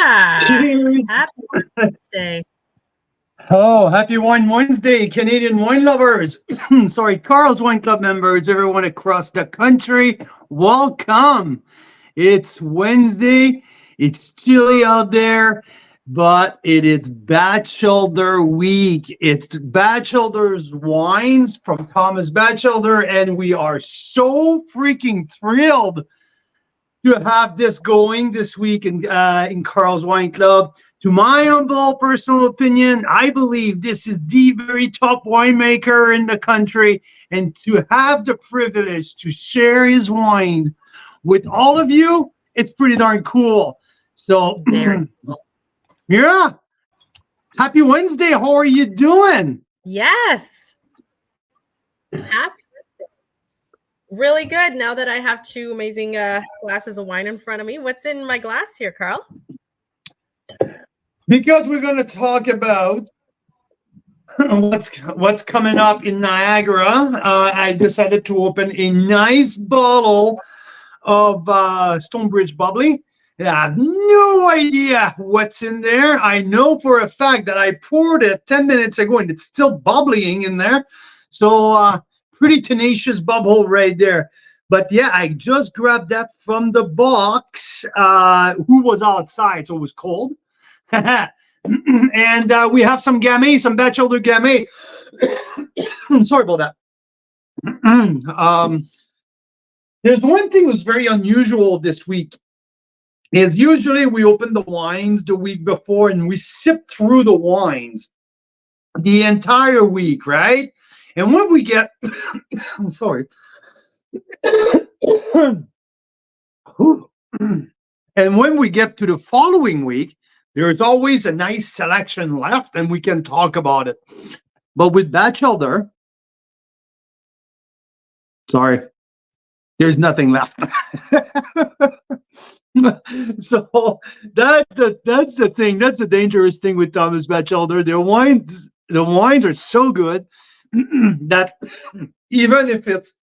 Yeah. Cheers. Happy Wednesday. Oh, happy Wine Wednesday, Canadian wine lovers. Sorry, Carl's Wine Club members, everyone across the country. Welcome. It's Wednesday. It's chilly out there, but it is Bachelder week. It's Bachelder's wines from Thomas Bachelder, and we are so freaking thrilled to have this going this week in Carl's Wine Club. To my humble personal opinion, I believe this is the very top winemaker in the country, and to have the privilege to share his wine with all of you, it's pretty darn cool. So, Very cool. Mira, happy Wednesday. How are you doing? Yes. Happy Wednesday. Really good. Now that I have two amazing glasses of wine in front of me. What's in my glass here, Carl? Because we're going to talk about what's coming up in Niagara. I decided to open a nice bottle of Stonebridge Bubbly. I have no idea what's in there. I know for a fact that I poured it 10 minutes ago and it's still bubbling in there. So pretty tenacious bubble right there. But yeah, I just grabbed that from the box. Who was outside, so it was cold. And we have some Gamay, some Bachelder Gamay. Sorry about that. There's one thing that's very unusual this week. Is usually we open the wines the week before and we sip through the wines the entire week, right? And when we get, I'm sorry. And when we get to the following week, there's always a nice selection left and we can talk about it. But with Bachelder, sorry, there's nothing left. So that's the thing. That's the dangerous thing with Thomas Bachelder. The wines are so good that even if it's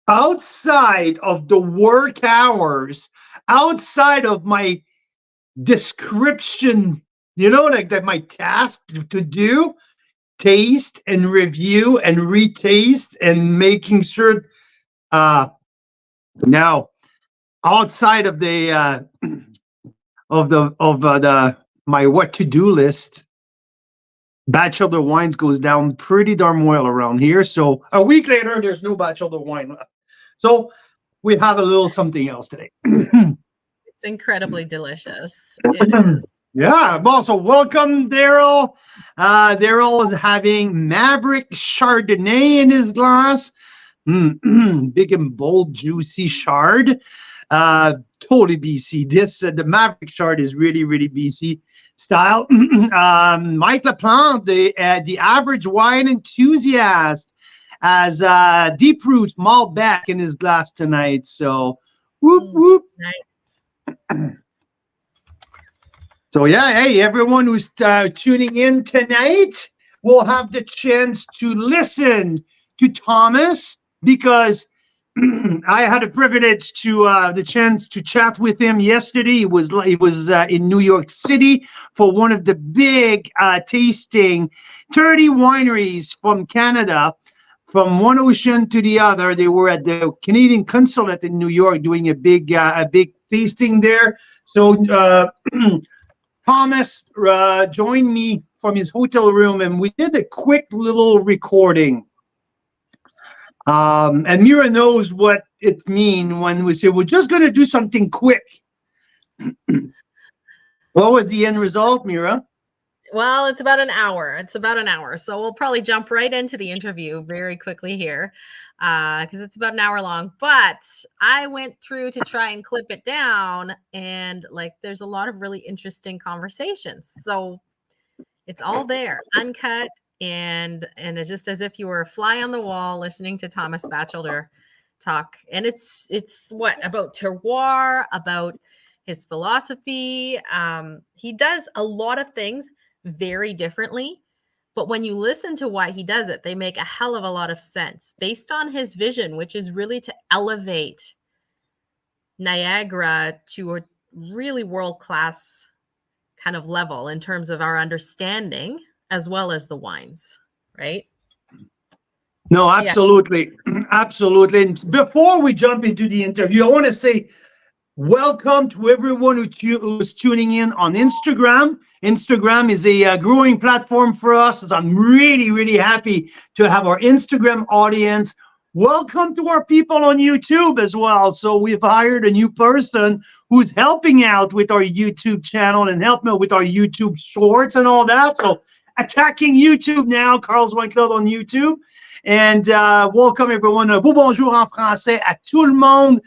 outside of the work hours, outside of my description, like that my task to do, taste and review and retaste and making sure now outside of the my what to do list, Bachelor wines goes down pretty darn well around here. So a week later, there's no Bachelor wine left. So we have a little something else today. It's incredibly delicious. It is. Yeah. Also, welcome, Daryl. Daryl is having Maverick Chardonnay in his glass. Big and bold, juicy Chard. Totally BC. This the Maverick Chard is really, really BC style. Mike Laplante, the average wine enthusiast, has Deep Root Malbec in his glass tonight. So, whoop whoop. Nice. So yeah, hey, everyone who's tuning in tonight will have the chance to listen to Thomas because I had a privilege to the chance to chat with him yesterday. He was in New York City for one of the big tasting 30 wineries from Canada, from one ocean to the other. They were at the Canadian Consulate in New York doing a big tasting there. So Thomas joined me from his hotel room, and we did a quick little recording. And Mira knows what it means when we say we're just going to do something quick. What was the end result, Mira? Well, it's about an hour. So we'll probably jump right into the interview very quickly here because it's about an hour long. But I went through to try and clip it down, and there's a lot of really interesting conversations. So it's all there, uncut. And it's just as if you were a fly on the wall listening to Thomas Bachelder talk. And it's what about terroir, about his philosophy. He does a lot of things very differently, but when you listen to why he does it, they make a hell of a lot of sense based on his vision, which is really to elevate Niagara to really world-class kind of level in terms of our understanding as well as the wines, right? No, Yeah. absolutely. Absolutely. And before we jump into the interview, I want to say welcome to everyone who's tuning in on Instagram. Instagram is a growing platform for us. So I'm really, really happy to have our Instagram audience. Welcome to our people on YouTube as well. So we've hired a new person who's helping out with our YouTube channel and helping out with our YouTube shorts and all that. So attacking YouTube now, Carl's Wine Club on YouTube. And welcome everyone. Un beau bonjour en français à tout le monde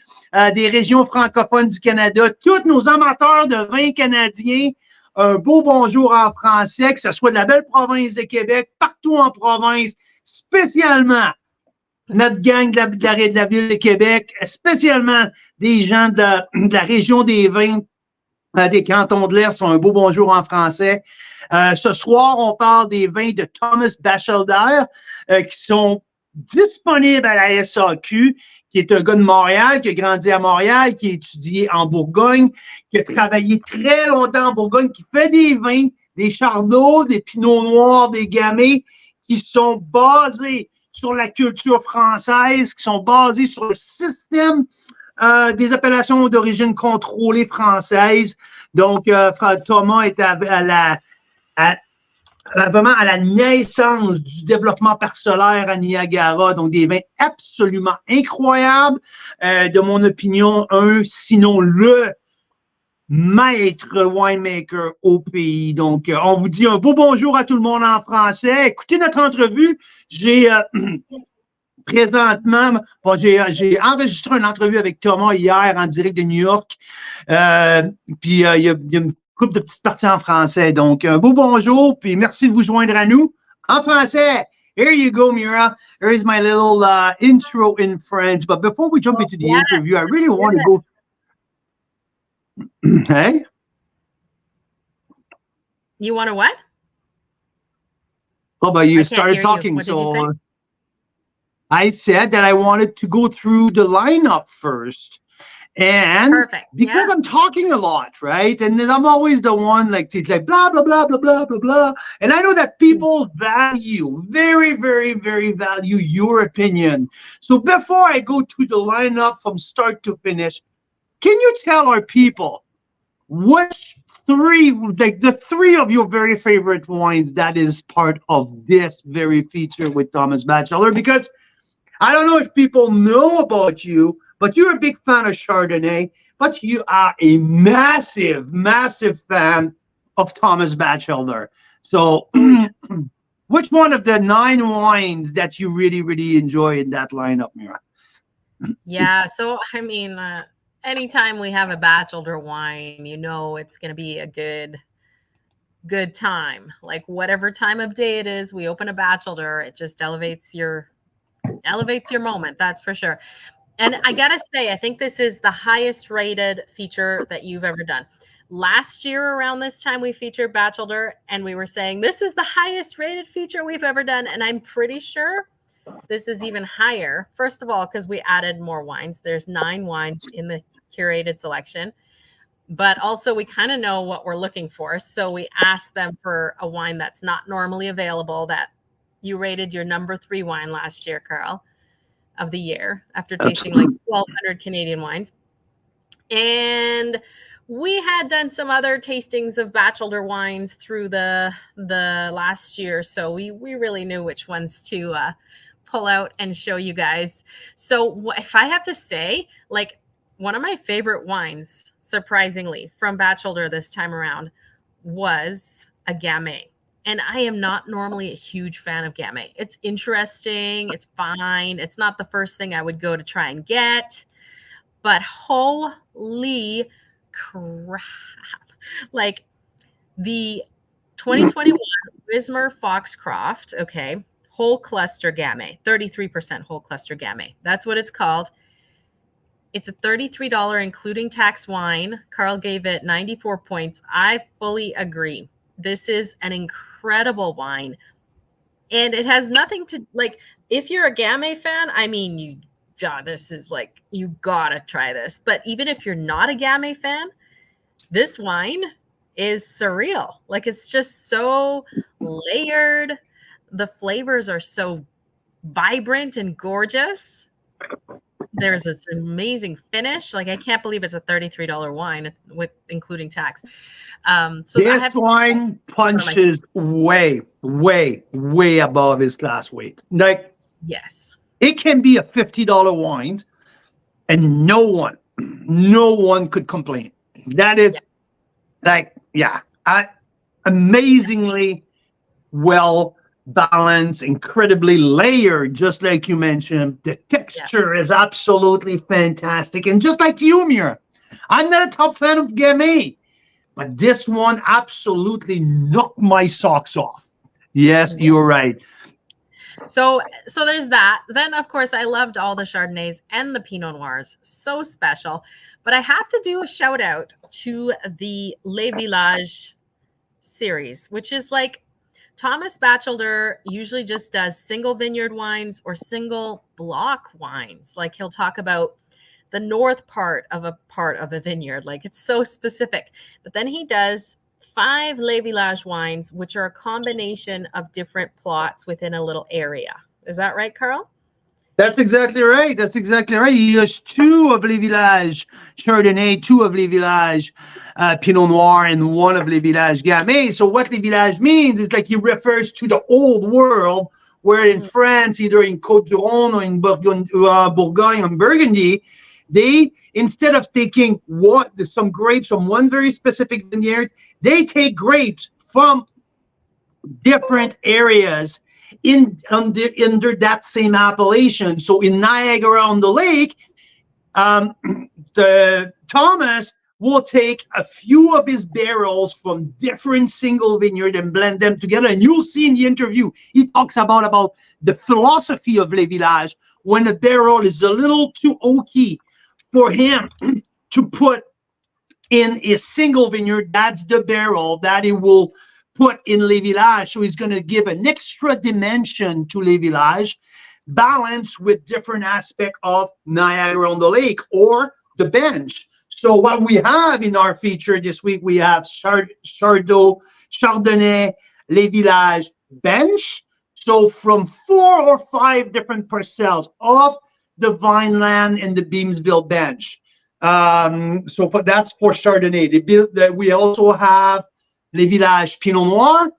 des régions francophones du Canada, tous nos amateurs de vin canadiens. Un beau bonjour en français, que ce soit de la belle province de Québec, partout en province, spécialement notre gang de la ville de Québec, spécialement des gens de la région des vins, des cantons de l'Est. Un beau bonjour en français. Ce soir, on parle des vins de Thomas Bachelder qui sont disponibles à la SAQ, qui est un gars de Montréal, qui a grandi à Montréal, qui a étudié en Bourgogne, qui a travaillé très longtemps en Bourgogne, qui fait des vins, des chardonnays, des pinots noirs, des gamay, qui sont basés sur la culture française, qui sont basés sur le système des appellations d'origine contrôlée française. Donc, Thomas est vraiment à la naissance du développement parcellaire à Niagara. Donc, des vins absolument incroyables. De mon opinion, sinon le maître winemaker au pays. Donc, on vous dit un beau bonjour à tout le monde en français. Écoutez notre entrevue. Présentement, bon, j'ai enregistré une entrevue avec Thomas hier en direct de New York. Puis, il y a une couple de petites parties en français. Donc, un beau bonjour, puis merci de vous joindre à nous en français. Here you go, Mira. Here is my little intro in French. But before we jump into the interview, I really want to go. Hey? You want to what? Oh, but you started talking, so I said that I wanted to go through the lineup first. And because I'm talking a lot, right? And then I'm always the one like blah, blah, blah, blah, blah, blah, blah. And I know that people value, very, very, very value your opinion. So before I go to the lineup from start to finish, can you tell our people which the three of your very favorite wines that is part of this very feature with Thomas Bachelder? Because I don't know if people know about you, but you're a big fan of Chardonnay, but you are a massive, massive fan of Thomas Bachelder. So which one of the 9 wines that you really, really enjoy in that lineup, Mira? Yeah, so I mean, anytime we have a Bachelder wine, you know it's going to be a good time. Like whatever time of day it is, we open a Bachelder, it just elevates your moment, that's for sure. And I gotta say, I think this is the highest rated feature that you've ever done. Last year around this time we featured Bachelder and we were saying this is the highest rated feature we've ever done, and I'm pretty sure this is even higher. First of all, because we added more wines. There's 9 wines in the curated selection, but also we kind of know what we're looking for, so we asked them for a wine that's not normally available, that you rated your number 3 wine last year, Carl, of the year, after tasting like 1,200 Canadian wines. And we had done some other tastings of Bachelder wines through the last year, so we really knew which ones to pull out and show you guys. So if I have to say, like, one of my favorite wines, surprisingly, from Bachelder this time around was a Gamay. And I am not normally a huge fan of Gamay. It's interesting. It's fine. It's not the first thing I would go to try and get. But holy crap. Like the 2021 Wismer Foxcroft, okay, whole cluster Gamay, 33% whole cluster Gamay. That's what it's called. It's a $33 including tax wine. Carl gave it 94 points. I fully agree. This is an incredible wine. And it has nothing to, like, if you're a Gamay fan, I mean, this is like, you gotta try this. But even if you're not a Gamay fan, this wine is surreal. Like, it's just so layered. The flavors are so vibrant and gorgeous. There's this amazing finish. Like, I can't believe it's a $33 wine with including tax. So I This have to wine punches way, way, way above his class weight. Like, yes. it can be a $50 wine, and no one could complain. That is like, yeah, amazingly well balanced, incredibly layered, just like you mentioned. The texture is absolutely fantastic. And just like you, Mira, I'm not a top fan of Gamay, but this one absolutely knocked my socks off. Yes, you're right. So there's that. Then, of course, I loved all the Chardonnays and the Pinot Noirs. So special. But I have to do a shout out to the Les Villages series, which is like Thomas Bachelder usually just does single vineyard wines or single block wines. Like, he'll talk about the north part of a vineyard. Like, it's so specific. But then he does 5 Les Villages wines, which are a combination of different plots within a little area. Is that right, Carl? That's exactly right. That's exactly right. He has 2 of Les Villages Chardonnay, 2 of Les Villages Pinot Noir, and 1 of Les Villages Gamay. So what Les Villages means is like he refers to the old world, where in France, either in Côte d'Or or in Bourgogne and Burgundy, they, instead of taking some grapes from one very specific vineyard, they take grapes from different areas under that same appellation. So in Niagara on the lake, the Thomas will take a few of his barrels from different single vineyard and blend them together. And you'll see in the interview, he talks about the philosophy of Les Villages when a barrel is a little too oaky for him to put in a single vineyard. That's the barrel that he will put in Les Villages. So he's going to give an extra dimension to Les Villages, balanced with different aspect of Niagara on the Lake or the bench. So what we have in our feature this week, we have Chardonnay, Les Villages bench. So from 4 or 5 different parcels of the Vineland and the Beamsville bench. So that's for Chardonnay. We also have Les Villages Pinot Noir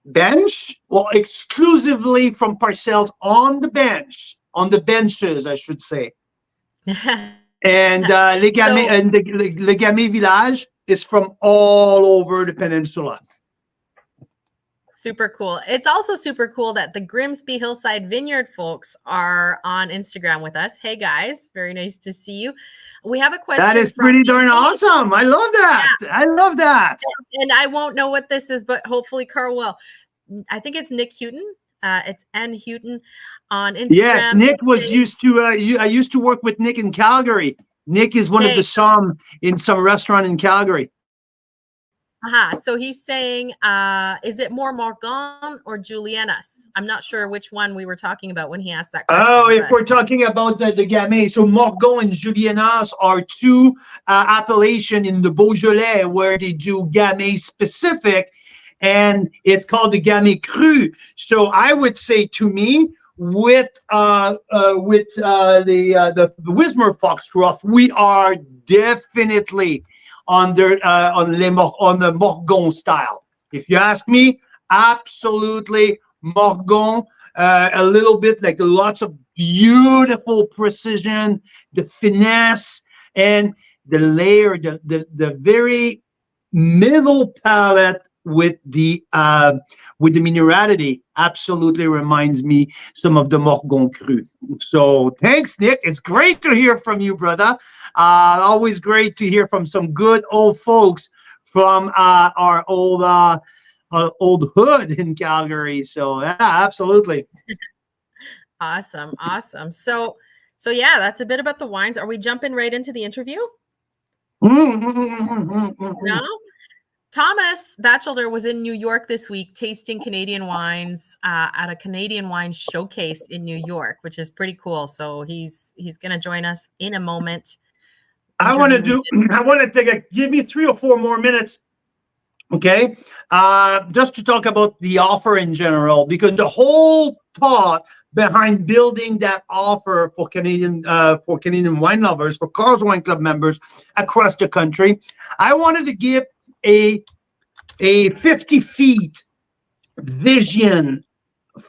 bench, or exclusively from parcels on the benches, I should say. And Le Gamay Village is from all over the peninsula. Super cool. It's also super cool that the Grimsby Hillside Vineyard folks are on Instagram with us. Hey guys, very nice to see you. We have a question. That is pretty darn awesome. I love that. Yeah. I love that. And I won't know what this is, but hopefully Carl will. I think it's Nick Houghton. It's N Houghton on Instagram. Yes, Nick was used to. I used to work with Nick in Calgary. Nick is one of the some in some restaurant in Calgary. So he's saying, is it more Morgon or Juliennas? I'm not sure which one we were talking about when he asked that question. Oh, if we're talking about the Gamay, so Morgon and Juliennas are 2 appellations in the Beaujolais where they do Gamay specific, and it's called the Gamay Cru. So I would say, to me, with the Wismar Foxcroft, we are definitely on the Morgon style. If you ask me, absolutely Morgon, a little bit like lots of beautiful precision, the finesse, and the layer, the very middle palette with the minerality absolutely reminds me some of the Morgon Cru. So thanks, Nick. It's great to hear from you, brother. Always great to hear from some good old folks from our old hood in Calgary. So yeah, absolutely. Awesome. So yeah, that's a bit about the wines. Are we jumping right into the interview? No? Thomas Bachelder was in New York this week tasting Canadian wines at a Canadian wine showcase in New York, which is pretty cool. So he's going to join us in a moment. I want to do. I want to give me 3 or 4 more minutes. Okay, just to talk about the offer in general, because the whole thought behind building that offer for Canadian wine lovers, for Carl's Wine Club members across the country, I wanted to give a 50 feet vision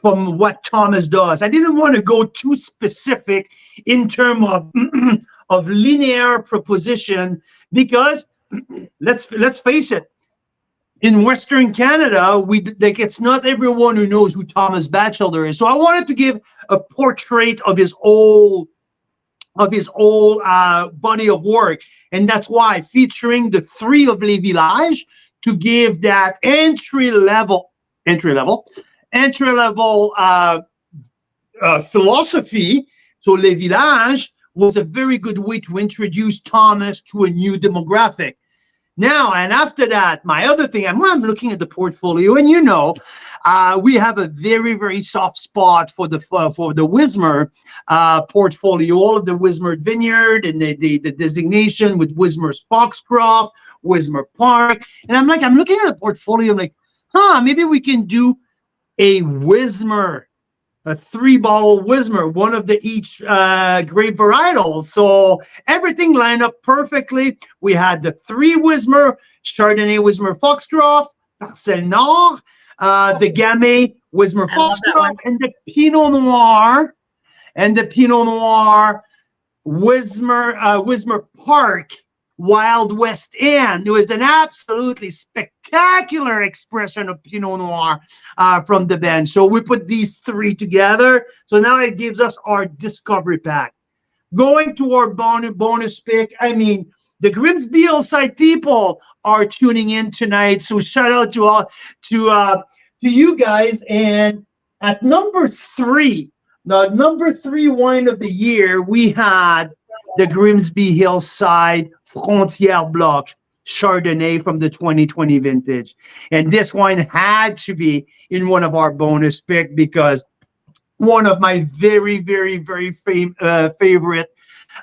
from what Thomas does. I didn't want to go too specific in terms of of linear proposition, because let's face it, in Western Canada, it's not everyone who knows who Thomas Bachelder is. So I wanted to give a portrait of his whole body of work, and that's why featuring the three of Les Villages to give that entry level philosophy. So Les Villages was a very good way to introduce Thomas to a new demographic. Now, and after that, my other thing, I'm looking at the portfolio, and we have a very, very soft spot for the Wismer portfolio, all of the Wismer Vineyard and the designation with Wismer's Foxcroft, Wismer Park. And I'm looking at the portfolio, I'm like, maybe we can do a Wismer, a 3-bottle Wismer, one of the each grape varietals. So everything lined up perfectly. We had the 3 Wismer, Chardonnay Wismer Foxcroft, Parcelle Nord, the Gamay Wismer Foxcroft, and the Pinot Noir, Wismer Park Wild West End. It was an absolutely spectacular expression of Pinot Noir from the bench. So we put these 3 together. So now it gives us our discovery pack. Going to our bonus pick, the Grimsby Hillside people are tuning in tonight. So shout out to you guys. And at number 3, the number 3 wine of the year, we had the Grimsby Hillside Frontière Bloc Chardonnay from the 2020 vintage. And this wine had to be in one of our bonus picks, because one of my very, very, very favorite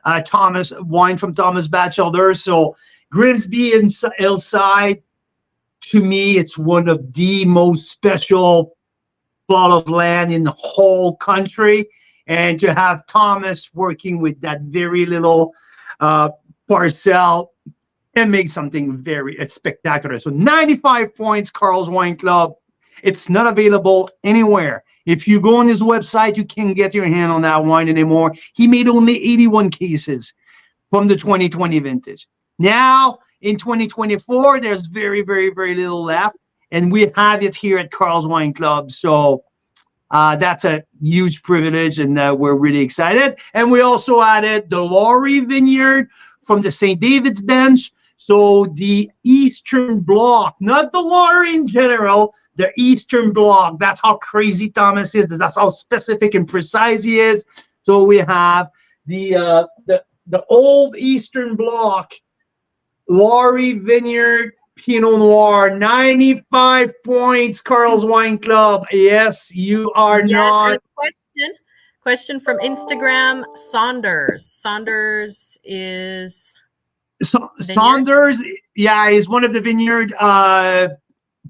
wine from Thomas Bachelder. So Grimsby Hillside, to me, it's one of the most special plot of land in the whole country. And to have Thomas working with that very little parcel, it makes something very spectacular. So 95 points, Carl's Wine Club. It's not available anywhere. If you go on his website, you can't get your hand on that wine anymore. He made only 81 cases from the 2020 vintage. Now, in 2024, there's very, very, very little left. And we have it here at Carl's Wine Club. So that's a huge privilege, and we're really excited. And we also added the Laurie Vineyard from the St. David's Bench. So the Eastern Bloc, not the Laurie in general, the Eastern Bloc. That's how crazy Thomas is. That's how specific and precise he is. So we have the old Eastern Bloc, Laurie Vineyard, Pinot Noir, 95 points, Carl's Wine Club. Yes, you are not. Question from Instagram, Saunders. Saunders is... Saunders, yeah, is one of the vineyard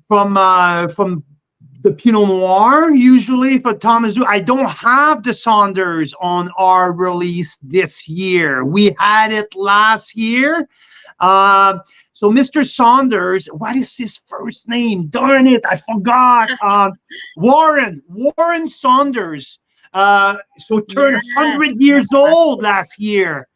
from the Pinot Noir, usually for Thomas. I don't have the Saunders on our release this year. We had it last year. So Mr. Saunders, what is his first name? Darn it, I forgot. Warren Saunders. So turned 100 years old last year.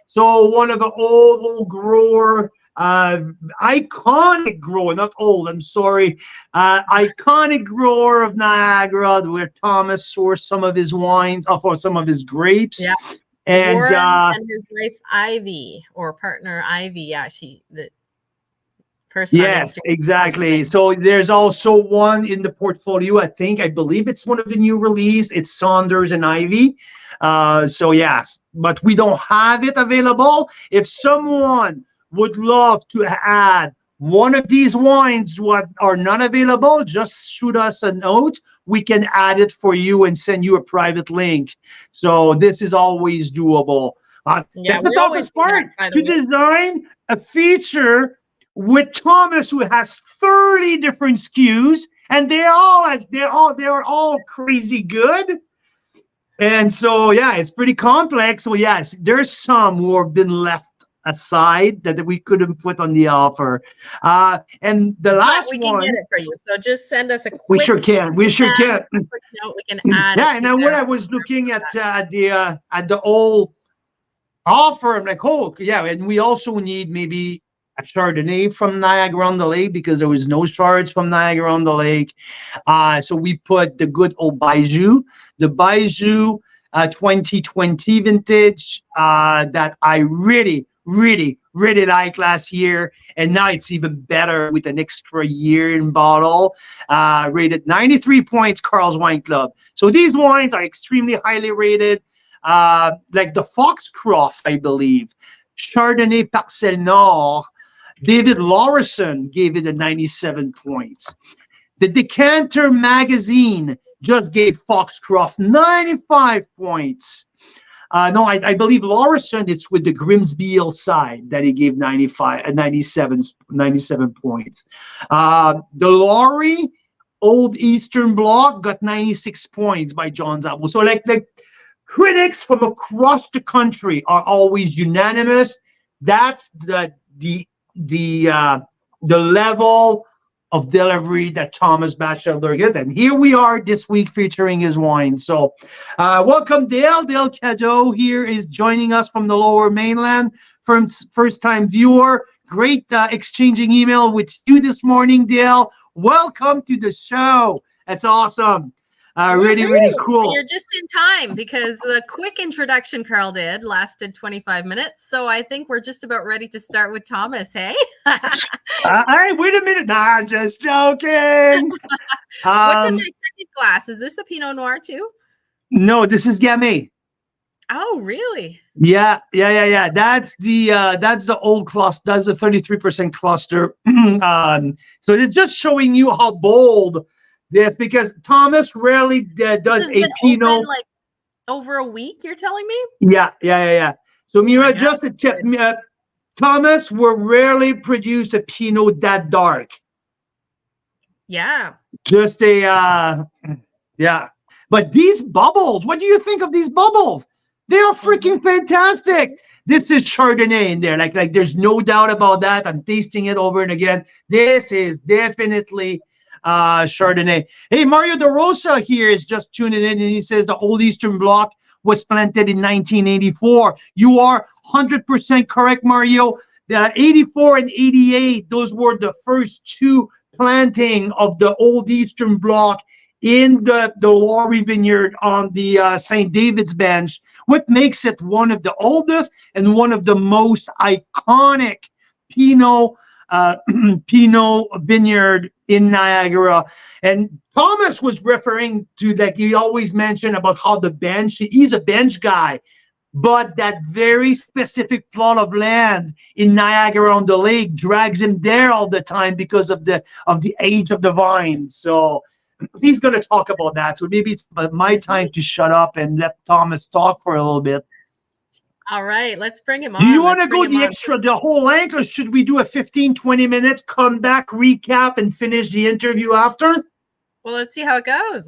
So one of the old grower, iconic grower, not old, I'm sorry, iconic grower of Niagara, where Thomas sourced some of his wines, or some of his grapes. Yeah. And his wife Ivy, or partner Ivy, the person. Yes, exactly. So there's also one in the portfolio. I believe it's one of the new release. It's Saunders and Ivy. So yes, but we don't have it available. If someone would love to add one of these wines what are not available, just shoot us a note. We can add it for you and send you a private link. So this is always doable. Yeah, That's the we always toughest do that, part, by the to way. design a feature with Thomas, who has 30 different SKUs, and they're all crazy good. And so, yeah, it's pretty complex. So, yes, there's some who have been left aside that we couldn't put on the offer. And the But last we can get one, it for you. So just send us a we quick sure can. We sure message, can. a quick note. We can add it Yeah, and to then when the I was looking at the old offer, I'm like, oh, yeah, and we also need maybe a Chardonnay from Niagara on the Lake because there was no Chards from Niagara on the Lake. So we put the good old the Bijou 2020 vintage that I really, really, really liked last year. And now it's even better with an extra year in bottle. Rated 93 points, Carl's Wine Club. So these wines are extremely highly rated. Like the Foxcroft, I believe, Chardonnay Parcelle Nord, David Lawson gave it a 97 points. The Decanter magazine just gave Foxcroft 95 points. No, I believe Lawson, it's with the Grimsby side that he gave 97 points. The Laurie Old Eastern Bloc got 96 points by John Zabo. So like critics from across the country are always unanimous. That's the level of delivery that Thomas Bachelder gets. And here we are this week featuring his wine. So welcome, Dale. Dale Cadeau here is joining us from the Lower Mainland. First-time viewer. Great exchanging email with you this morning, Dale. Welcome to the show. That's awesome. Really, really cool. You're just in time because the quick introduction Carl did lasted 25 minutes. So I think we're just about ready to start with Thomas, hey? All right, wait a minute. Nah, I'm just joking. What's in my second glass? Is this a Pinot Noir too? No, this is Gamay. Oh, really? Yeah. That's the old cluster. That's the 33% cluster. So it's just showing you how bold this, because Thomas rarely does a Pinot. Open, like over a week, you're telling me? Yeah. So Mira, just a tip. Thomas will rarely produce a Pinot that dark. Yeah. Just yeah. But these bubbles, what do you think of these bubbles? They are freaking fantastic. This is Chardonnay in there. Like there's no doubt about that. I'm tasting it over and again. This is definitely Chardonnay. Hey, Mario De Rosa here is just tuning in, and he says the Old Eastern Bloc was planted in 1984. You are 100% correct, Mario. The 84 and 88, those were the first two planting of the Old Eastern Bloc in the Laurie Vineyard on the St. David's Bench, what makes it one of the oldest and one of the most iconic Pinot vineyard in Niagara. And Thomas was referring to that. He always mentioned about how the bench, he's a bench guy, but that very specific plot of land in Niagara on the Lake drags him there all the time because of the age of the vine. So he's going to talk about that. So maybe it's my time to shut up and let Thomas talk for a little bit. All right, let's bring him on. Do you want to go the whole length, or should we do a 15-20 minutes, come back, recap, and finish the interview after? Well, let's see how it goes.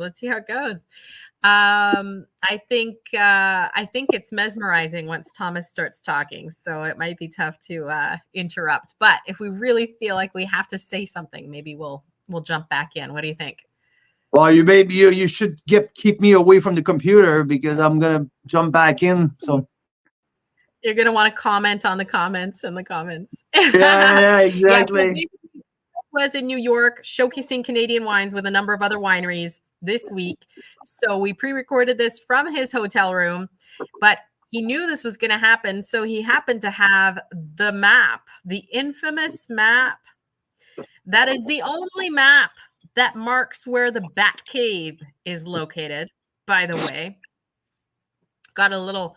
I think it's mesmerizing once Thomas starts talking, so it might be tough to interrupt. But if we really feel like we have to say something, maybe we'll jump back in. What do you think? Well, you should keep me away from the computer because I'm gonna jump back in. So you're gonna want to comment on the comments and the comments. Yeah, exactly. Yeah, so was in New York showcasing Canadian wines with a number of other wineries this week. So we pre-recorded this from his hotel room, but he knew this was going to happen. So he happened to have the map, the infamous map. That is the only map that marks where the Bat Cave is located, by the way. Got a little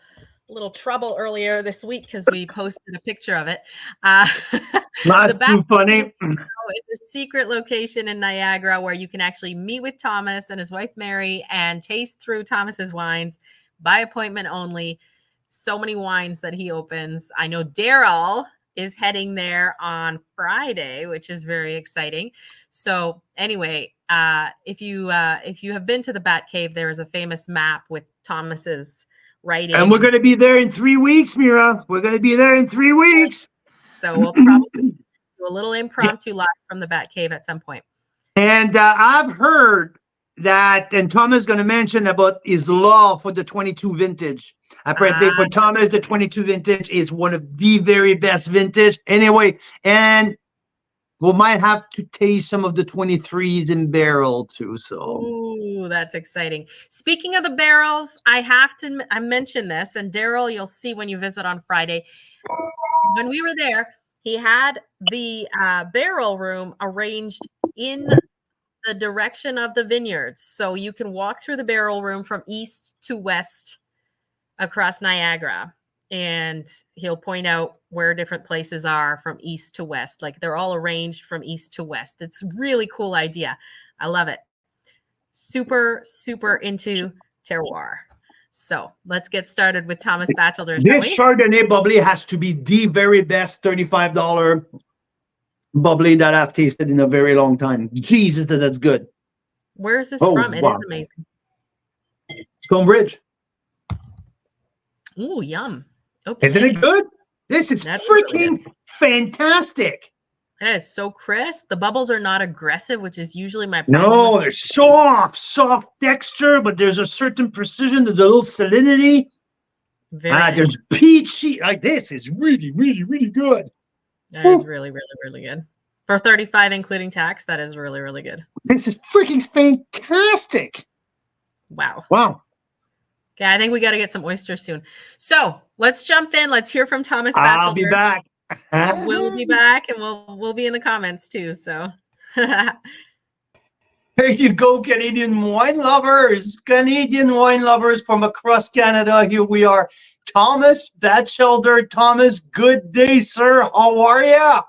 trouble earlier this week because we posted a picture of it. That's too funny. It's a secret location in Niagara where you can actually meet with Thomas and his wife Mary and taste through Thomas's wines by appointment only. So many wines that he opens. I know Daryl is heading there on Friday, which is very exciting. So anyway, if you have been to the Bat Cave, there is a famous map with Thomas's writing. And we're going to be there in 3 weeks, Mira. We're going to be there in 3 weeks. So we'll probably do a little impromptu live from the Bat Cave at some point. And I've heard that, and Thomas is going to mention about his love for the 22 vintage. Apparently, for Thomas, the 22 vintage is one of the very best vintage. Anyway, and we might have to taste some of the 23s in barrel too. So, ooh, that's exciting. Speaking of the barrels, I mentioned this, and Daryl, you'll see when you visit on Friday. When we were there, he had the barrel room arranged in the direction of the vineyards, so you can walk through the barrel room from east to west across Niagara, and he'll point out where different places are from east to west. Like they're all arranged from east to west. It's a really cool idea. I love it. Super, super into terroir. So let's get started with Thomas Bachelder. This Chardonnay bubbly has to be the very best $35 bubbly that I've tasted in a very long time. Jesus, that's good. Where is this from? It is amazing. Stonebridge. Ooh, yum. Okay. Isn't it good? This is freaking fantastic. That is so crisp. The bubbles are not aggressive, which is usually my problem. No, they're soft texture, but there's a certain precision. There's a little salinity. There's peachy. Like this is really, really, really good. That is really, really, really good. For 35 including tax, that is really, really good. This is freaking fantastic. Wow. Wow. Okay, I think we got to get some oysters soon. So let's jump in. Let's hear from Thomas Bachelder. I'll be back. We'll be back, and we'll be in the comments too. So there you go, Canadian wine lovers. Canadian wine lovers from across Canada. Here we are. Thomas Bachelder. Thomas, good day, sir. How are you?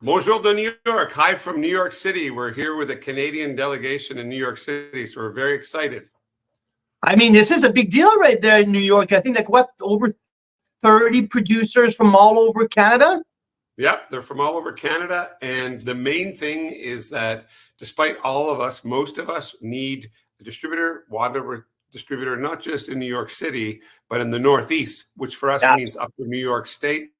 Bonjour de New York. Hi from New York City. We're here with a Canadian delegation in New York City, so we're very excited. I mean, this is a big deal right there in New York. I think over 30 producers from all over Canada? Yep, they're from all over Canada. And the main thing is that despite all of us, most of us need a distributor, wine distributor, not just in New York City, but in the Northeast, which for us means upper New York State,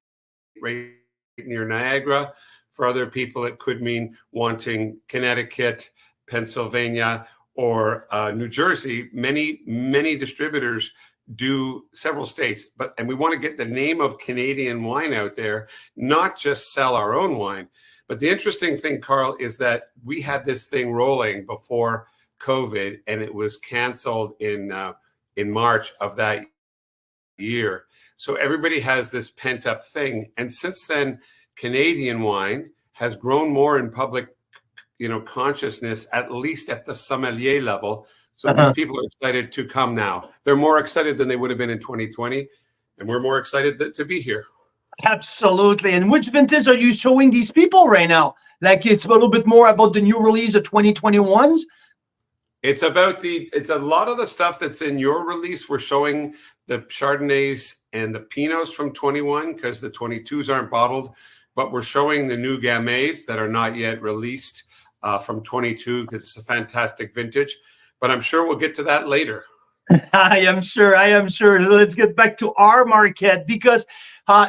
right near Niagara. For other people, it could mean wanting Connecticut, Pennsylvania, or New Jersey. Many distributors do several states, and we want to get the name of Canadian wine out there, not just sell our own wine. But the interesting thing, Carl, is that we had this thing rolling before COVID, and it was canceled in March of that year. So everybody has this pent up thing, and since then, Canadian wine has grown more in public, consciousness, at least at the sommelier level. So these people are excited to come now. They're more excited than they would have been in 2020, and we're more excited to be here. Absolutely. And which vintage are you showing these people right now? Like it's a little bit more about the new release of 2021s? It's a lot of the stuff that's in your release. We're showing the Chardonnays and the Pinots from 21 because the 22s aren't bottled, but we're showing the new Gamets that are not yet released from 22 because it's a fantastic vintage. But I'm sure we'll get to that later. I am sure. Let's get back to our market because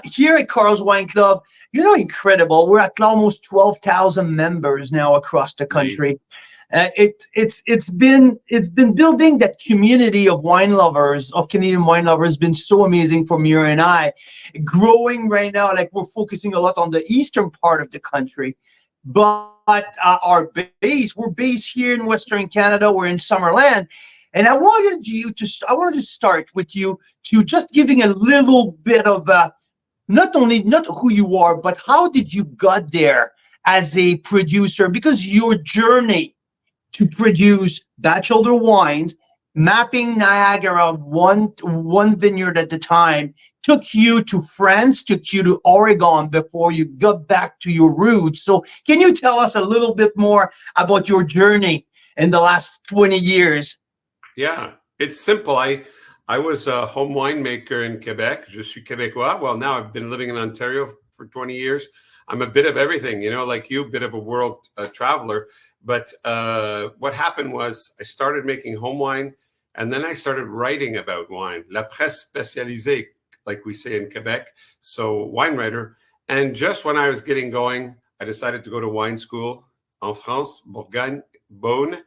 here at Carl's Wine Club, incredible. We're at almost 12,000 members now across the country. It's been building that community of wine lovers, of Canadian wine lovers, been so amazing for Mira and I. Growing right now, like we're focusing a lot on the eastern part of the country, but we're based here in Western Canada. We're in Summerland. And I wanted to start with you to just giving a little bit of not who you are, but how did you got there as a producer? Because your journey to produce Bachelder wines, mapping Niagara one vineyard at a time, took you to France, took you to Oregon before you got back to your roots. So can you tell us a little bit more about your journey in the last 20 years? Yeah, it's simple. I was a home winemaker in Quebec. Je suis Québécois. Well, now I've been living in Ontario for 20 years. I'm a bit of everything, you know, like you, a bit of a world traveler. But what happened was I started making home wine, and then I started writing about wine. La presse spécialisée, like we say in Quebec. So wine writer. And just when I was getting going, I decided to go to wine school en France, Bourgogne, Beaune.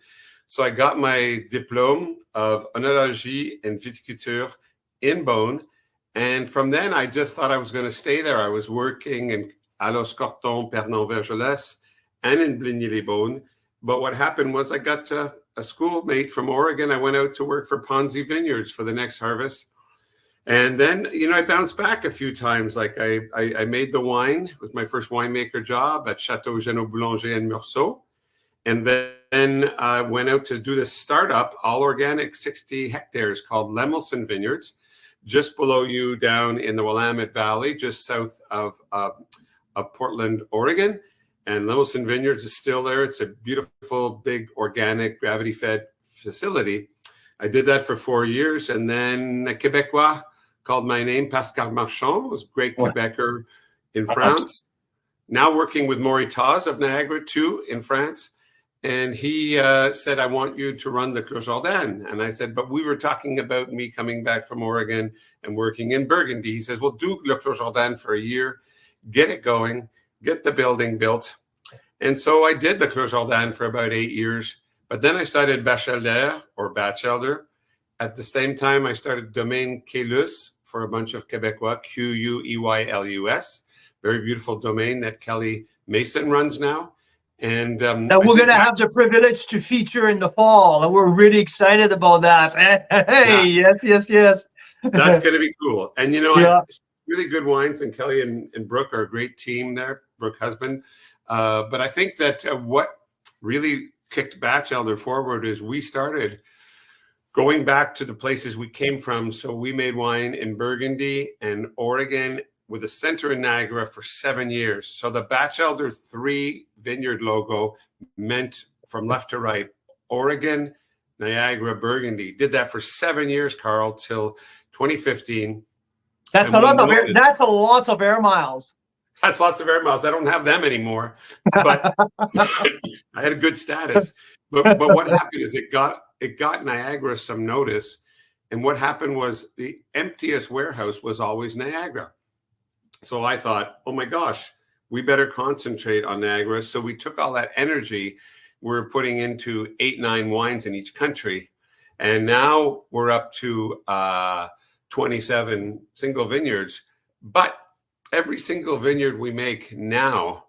So I got my diplôme of oenologie and viticulture in Beaune. And from then, I just thought I was going to stay there. I was working in Alos Corton, Pernon-Vergelès, and in Bligny-les-Beaunes. But what happened was I got a schoolmate from Oregon. I went out to work for Ponzi Vineyards for the next harvest. And then, you know, I bounced back a few times. Like I made the wine with my first winemaker job at Chateau Genot Boulanger and Meursault. And then I went out to do this startup, all organic, 60 hectares called Lemelson Vineyards, just below you down in the Willamette Valley, just south of Portland, Oregon. And Lemelson Vineyards is still there. It's a beautiful, big, organic, gravity-fed facility. I did that for 4 years. And then a Québécois called my name, Pascal Marchand, was a great Quebecer in France. Now working with Moritas of Niagara, too, in France. And he said, I want you to run the Clos Jordan. And I said, but we were talking about me coming back from Oregon and working in Burgundy. He says, well, do Le Clos Jordan for a year, get it going, get the building built. And so I did the Clos Jordan for about 8 years. But then I started Bachelder or Bachelder. At the same time, I started Domaine Queylus for a bunch of Quebecois, Queylus. Very beautiful domain that Kelly Mason runs now. And that we're going to have the privilege to feature in the fall, and we're really excited about that. Hey, yeah. yes. That's going to be cool. And, you know, yeah. Really good wines, and Kelly and Brooke are a great team there, Brooke husband. But I think that what really kicked Bachelder forward is we started going back to the places we came from. So we made wine in Burgundy and Oregon with a center in Niagara for 7 years. So the Bachelder 3 vineyard logo meant from left to right, Oregon, Niagara, Burgundy. Did that for 7 years, Carl, till 2015. That's a lot of air, that's a lot of air miles. That's lots of air miles. I don't have them anymore, but I had a good status. But what happened is it got Niagara some notice. And what happened was the emptiest warehouse was always Niagara. So I thought, oh my gosh, we better concentrate on Niagara. So we took all that energy we're putting into 8-9 wines in each country. And now we're up to 27 single vineyards. But every single vineyard we make now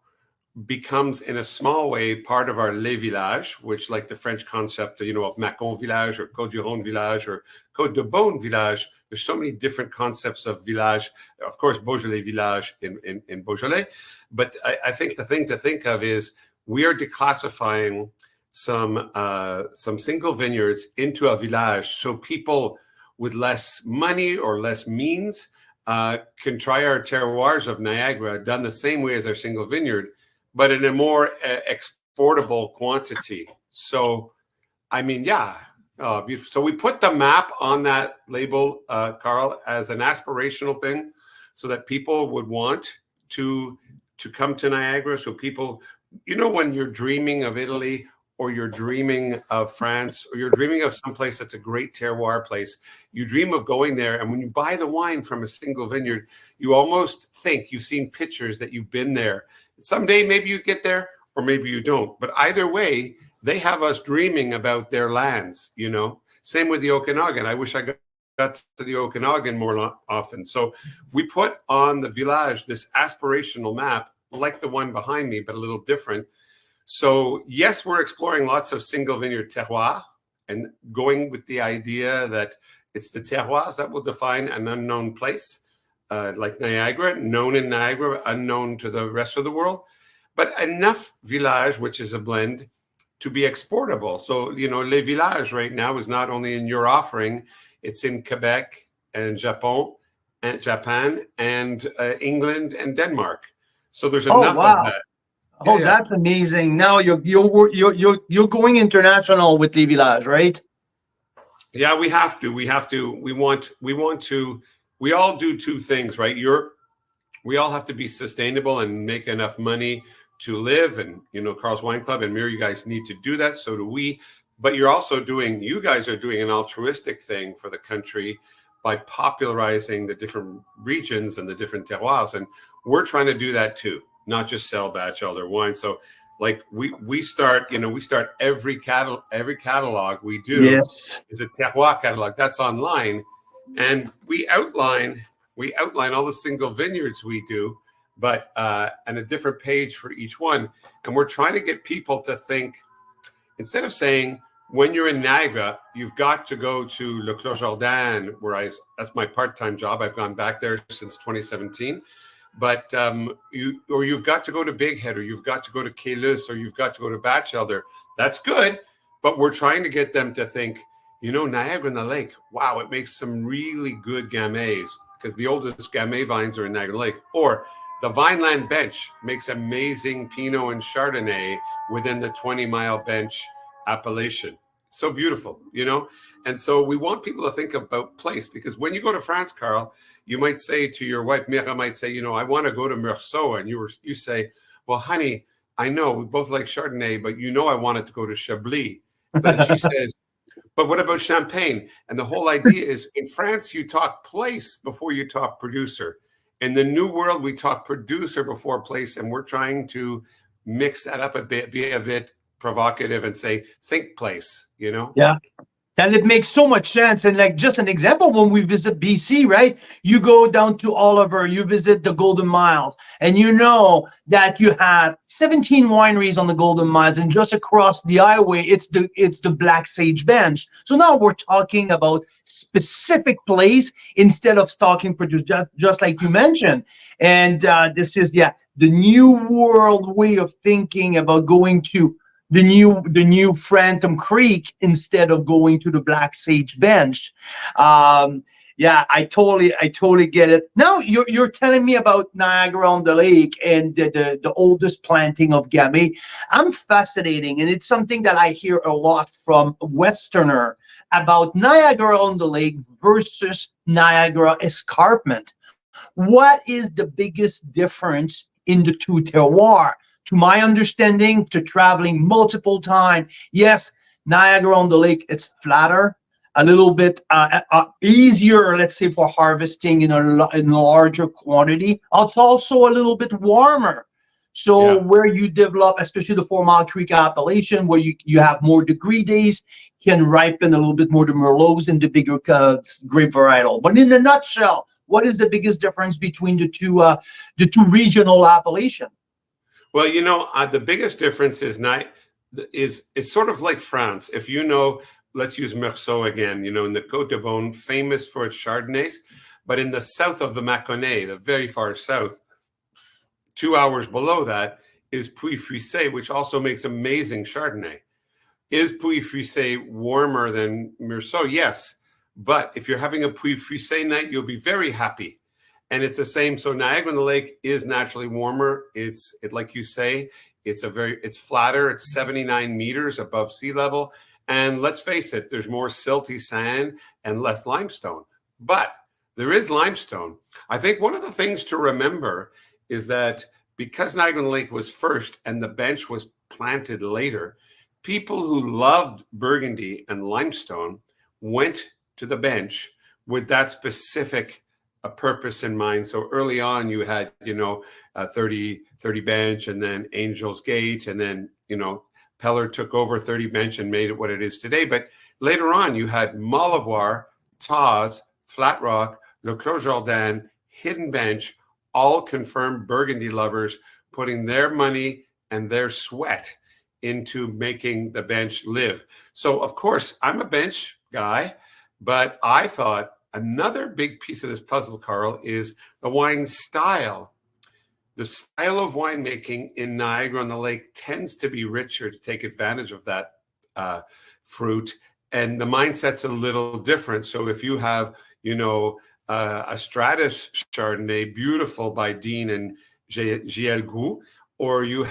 becomes in a small way part of our Les Villages, which like the French concept, you know, of Mâcon Village or Côte-du-Rhône Village or Côte-de-Beaune Village. There's so many different concepts of village. Of course, Beaujolais Village in Beaujolais. But I think the thing to think of is we are declassifying some single vineyards into a village so people with less money or less means can try our terroirs of Niagara done the same way as our single vineyard, but in a more exportable quantity. So, I mean, yeah. So we put the map on that label, Carl, as an aspirational thing so that people would want to come to Niagara. So people, you know, when you're dreaming of Italy or you're dreaming of France or you're dreaming of someplace that's a great terroir place, you dream of going there. And when you buy the wine from a single vineyard, you almost think you've seen pictures that you've been there. Someday, maybe you get there or maybe you don't. But either way, they have us dreaming about their lands, you know. Same with the Okanagan. I wish I got to the Okanagan more often. So we put on the village this aspirational map, like the one behind me, but a little different. So yes, we're exploring lots of single vineyard terroir and going with the idea that it's the terroirs that will define an unknown place, like Niagara, known in Niagara, unknown to the rest of the world, but enough village, which is a blend, to be exportable. So, you know, Les Villages right now is not only in your offering, it's in Quebec and Japan and England and Denmark. So there's enough of that. Oh, yeah. That's amazing. Now you're going international with Les Villages, right? Yeah, we have to. We have to. We want to. We all do two things, right? We all have to be sustainable and make enough money to live. And, Carl's Wine Club and Mira, you guys need to do that. So do we. But you guys are doing an altruistic thing for the country by popularizing the different regions and the different terroirs. And we're trying to do that too, not just sell Bachelder wine. So like we start every catalog we do Yes. is a terroir catalog that's online. And we outline all the single vineyards we do, but and a different page for each one. And we're trying to get people to think, instead of saying, when you're in Niagara, you've got to go to Le Clos Jordan, that's my part-time job. I've gone back there since 2017. But you've got to go to Big Head, or you've got to go to Caylus, or you've got to go to Bachelder. That's good, but we're trying to get them to think, Niagara on the Lake, wow, it makes some really good Gamay, because the oldest Gamay vines are in Niagara Lake. Or the Vineland Bench makes amazing Pinot and Chardonnay within the 20-mile bench appellation. So beautiful, And so we want people to think about place, because when you go to France, Carl, you might say to your wife, Mira might say, I want to go to Meursault. And you say, well, honey, I know we both like Chardonnay, but I wanted to go to Chablis. Then she says, but what about Champagne? And the whole idea is, in France, you talk place before you talk producer. In the New World, we talk producer before place, and we're trying to mix that up a bit, be a bit provocative, and say, think place, Yeah. And it makes so much sense. And like, just an example, when we visit BC, right? You go down to Oliver, you visit the Golden Miles, and you know that you have 17 wineries on the Golden Miles, and just across the highway, it's the Black Sage Bench. So now we're talking about specific place instead of talking produce, just like you mentioned. And this is, the New World way of thinking about going to the new Phantom Creek instead of going to the Black Sage Bench. I totally get it. Now you're telling me about Niagara on the Lake and the oldest planting of Gamay. I'm fascinating, and it's something that I hear a lot from Westerner about Niagara on the Lake versus Niagara Escarpment. What is the biggest difference in the two terroirs? To my understanding, to traveling multiple times, yes, Niagara on the Lake, it's flatter, a little bit easier, let's say, for harvesting in a larger quantity. It's also a little bit warmer. So where you develop, especially the 4 Mile Creek appellation, where you have more degree days, can ripen a little bit more the Merlots and the bigger grape varietal. But in a nutshell, what is the biggest difference between the two regional appellations? Well, the biggest difference is it's sort of like France. If let's use Meursault again, in the Côte de Beaune, famous for its Chardonnays, but in the south of the Mâconnais, the very far south, 2 hours below that is Puy-Frisé, which also makes amazing Chardonnay. Is Puy-Frisé warmer than Meursault? Yes. But if you're having a Puy-Frisé night, you'll be very happy. And it's the same. So Niagara on the Lake is naturally warmer. It's like you say, it's flatter. It's 79 meters above sea level. And let's face it, there's more silty sand and less limestone. But there is limestone. I think one of the things to remember is that because Niagara on the Lake was first and the bench was planted later, people who loved Burgundy and limestone went to the bench with that specific a purpose in mind. So early on, you had, 30 bench, and then Angel's Gate, and then, Peller took over 30 bench and made it what it is today. But later on, you had Maulevoir, Taz, Flat Rock, Le Clos Jordan, Hidden Bench, all confirmed Burgundy lovers putting their money and their sweat into making the bench live. So, of course, I'm a bench guy, but I thought another big piece of this puzzle, Carl, is the wine style. The style of winemaking in Niagara on the Lake tends to be richer to take advantage of that fruit. And the mindset's a little different. So if you have, a Stratus Chardonnay, beautiful by Dean and J.L. Gou, or you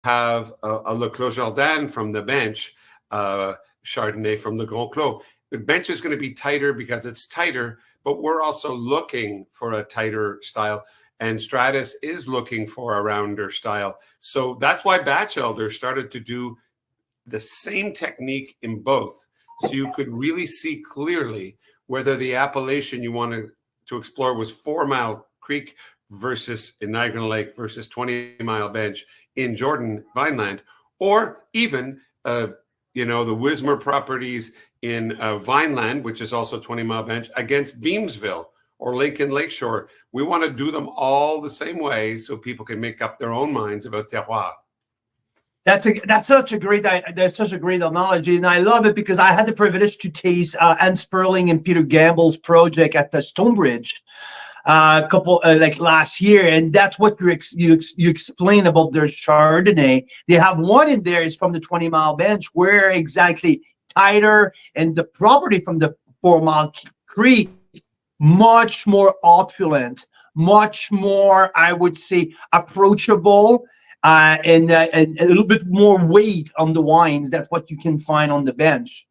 have a Le Clos Jordan from the bench, Chardonnay from the Grand Clos, the bench is going to be tighter because it's tighter, but we're also looking for a tighter style. And Stratus is looking for a rounder style. So that's why Bachelder started to do the same technique in both. So you could really see clearly whether the appellation you wanted to explore was 4 Mile Creek versus in Niagara Lake versus 20 Mile Bench in Jordan Vineland, or even, the Wismer properties in Vineland, which is also 20 Mile Bench, against Beamsville or Lincoln Lakeshore. We want to do them all the same way so people can make up their own minds about terroir. That's such a great analogy, and I love it because I had the privilege to taste Anne Sperling and Peter Gamble's project at the Stonebridge like last year, and that's what you explain about their Chardonnay. They have one in there is from the 20 Mile Bench, where exactly tighter, and the property from the 4 Mile Creek much more opulent, much more, I would say, approachable. And a little bit more weight on the wines. That's what you can find on the bench.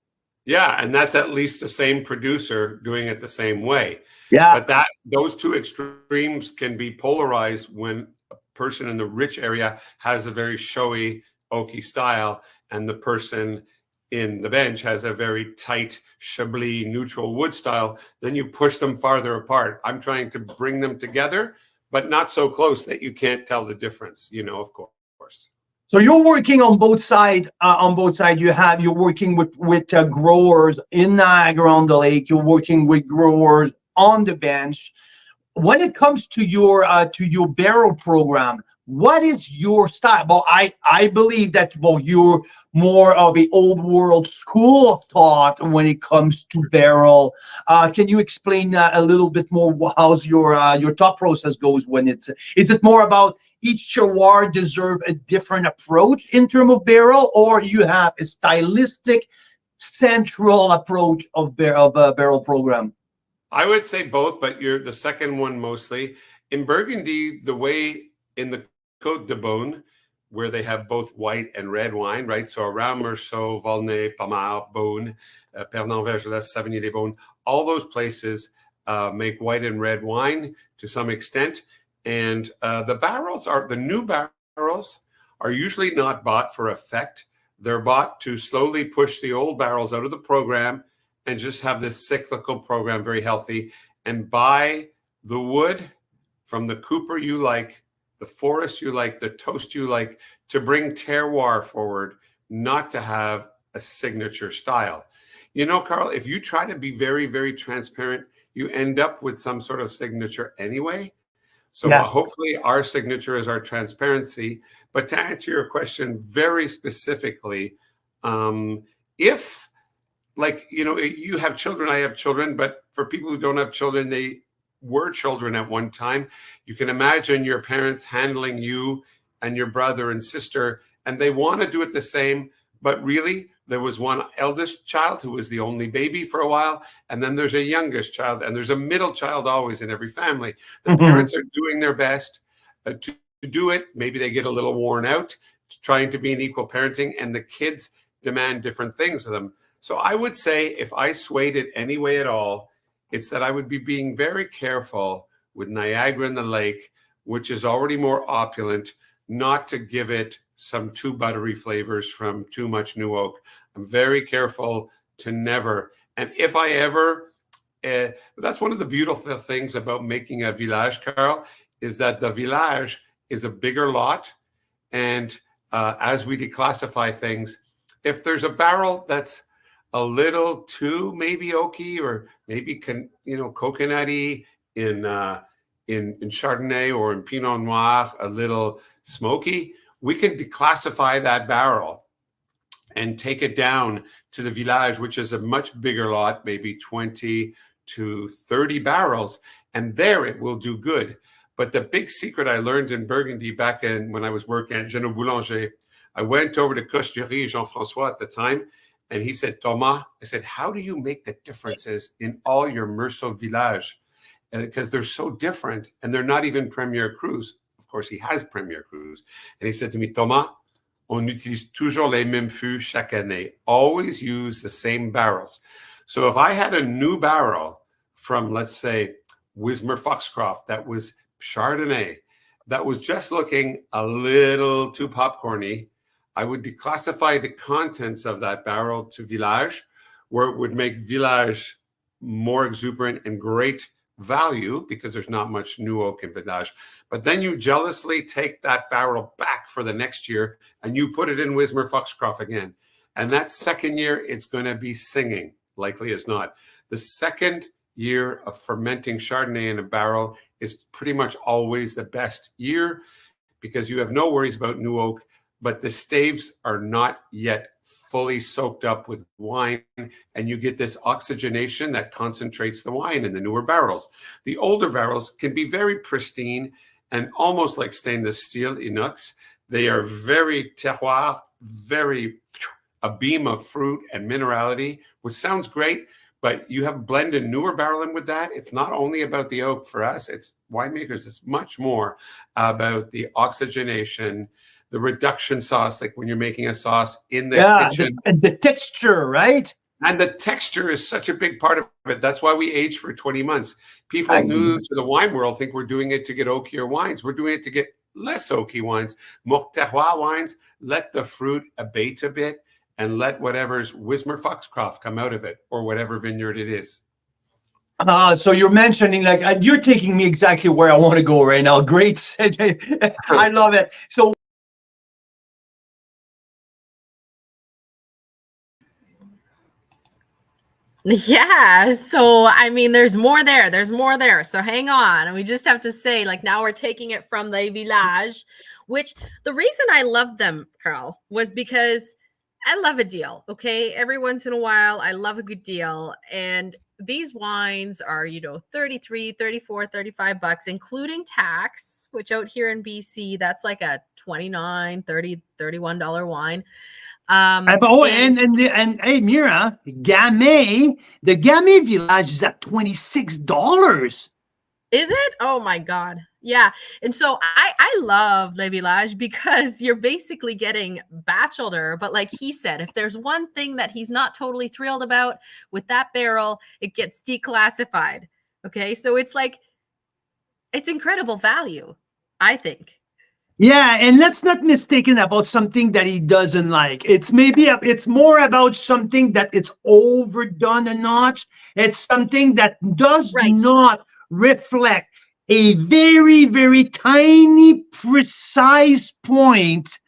Yeah, and that's at least the same producer doing it the same way. Yeah. But those two extremes can be polarized when a person in the rich area has a very showy oaky style, and the person in the bench has a very tight Chablis neutral wood style. Then you push them farther apart. I'm trying to bring them together, but not so close that you can't tell the difference, of course. So you're working on both sides. You're working with growers in Niagara on the Lake. You're working with growers on the bench. When it comes to your barrel program, what is your style? Well, I believe that you're more of the old world school of thought when it comes to barrel. Can you explain a little bit more? How's your thought process goes when is it more about each terroir deserve a different approach in terms of barrel, or you have a stylistic central approach of a barrel program? I would say both, but you're the second one mostly. In Burgundy, the way in the Côte de Beaune, where they have both white and red wine, right? So around Meursault, Volnay, Pommard, Beaune, Pernon-Vergelès, Savigny-les-Beaunes, all those places make white and red wine to some extent. And the new barrels are usually not bought for effect. They're bought to slowly push the old barrels out of the program and just have this cyclical program, very healthy, and buy the wood from the cooper you like, the forest you like, the toast you like, to bring terroir forward, not to have a signature style. Carl, if you try to be very, very transparent, you end up with some sort of signature anyway. So hopefully our signature is our transparency. But to answer your question very specifically, if you have children, I have children, but for people who don't have children, they were children at one time. You can imagine your parents handling you and your brother and sister, and they want to do it the same, but really there was one eldest child who was the only baby for a while, and then there's a youngest child, and there's a middle child always in every family. The parents are doing their best to do it. Maybe they get a little worn out trying to be an equal parenting, and the kids demand different things of them. So I would say if I swayed it any way at all, it's that I would be being very careful with Niagara and the Lake, which is already more opulent, not to give it some too buttery flavors from too much new oak. I'm very careful to never. And if I ever, that's one of the beautiful things about making a village, Carl, is that the village is a bigger lot. And as we declassify things, if there's a barrel that's a little too maybe oaky or maybe coconutty in Chardonnay or in Pinot Noir, a little smoky, we can declassify that barrel and take it down to the village, which is a much bigger lot, maybe 20 to 30 barrels, and there it will do good. But the big secret I learned in Burgundy back when I was working at Genoa Boulanger, I went over to Cocherie, Jean-François at the time, and he said, Thomas, I said, how do you make the differences in all your Meursault village? Because they're so different, and they're not even Premier Crus. Of course, he has Premier Crus. And he said to me, Thomas, on utilise toujours les mêmes fûts chaque année. Always use the same barrels. So if I had a new barrel from, let's say, Wismar Foxcroft that was Chardonnay, that was just looking a little too popcorny, I would declassify the contents of that barrel to Village, where it would make Village more exuberant and great value because there's not much new oak in Village. But then you jealously take that barrel back for the next year and you put it in Wismar Foxcroft again. And that second year, it's going to be singing, likely as not. The second year of fermenting Chardonnay in a barrel is pretty much always the best year because you have no worries about new oak, but the staves are not yet fully soaked up with wine, and you get this oxygenation that concentrates the wine in the newer barrels. The older barrels can be very pristine and almost like stainless steel inox. They are very terroir, very a beam of fruit and minerality, which sounds great, but you have blended newer barrel in with that. It's not only about the oak for us, it's winemakers, it's much more about the oxygenation, the reduction sauce, like when you're making a sauce in the kitchen. The texture, right? And the texture is such a big part of it. That's why we age for 20 months. People new to the wine world think we're doing it to get oakier wines. We're doing it to get less oaky wines. More terroir wines, let the fruit abate a bit and let whatever's Wismar Foxcroft come out of it, or whatever vineyard it is. So you're mentioning, like, you're taking me exactly where I want to go right now. Great. I love it. So yeah, so I mean, there's more there. There's more there. So hang on. And we just have to say, like, now we're taking it from the Village, which the reason I loved them, Carl, was because I love a deal. Okay. Every once in a while, I love a good deal. And these wines are, 33, 34, 35 bucks, including tax, which out here in BC, that's like a $29, $30, $31 wine. and hey, Mira, the Gamay Village is at $26. Is it? Oh my God. Yeah. And so I love Le Village because you're basically getting Bachelder. But like he said, if there's one thing that he's not totally thrilled about with that barrel, it gets declassified. Okay. So it's like, it's incredible value, I think. Yeah, and let's not mistaken about something that he doesn't like. It's more about something that it's overdone a notch. It's something that does not reflect a very, very tiny, precise point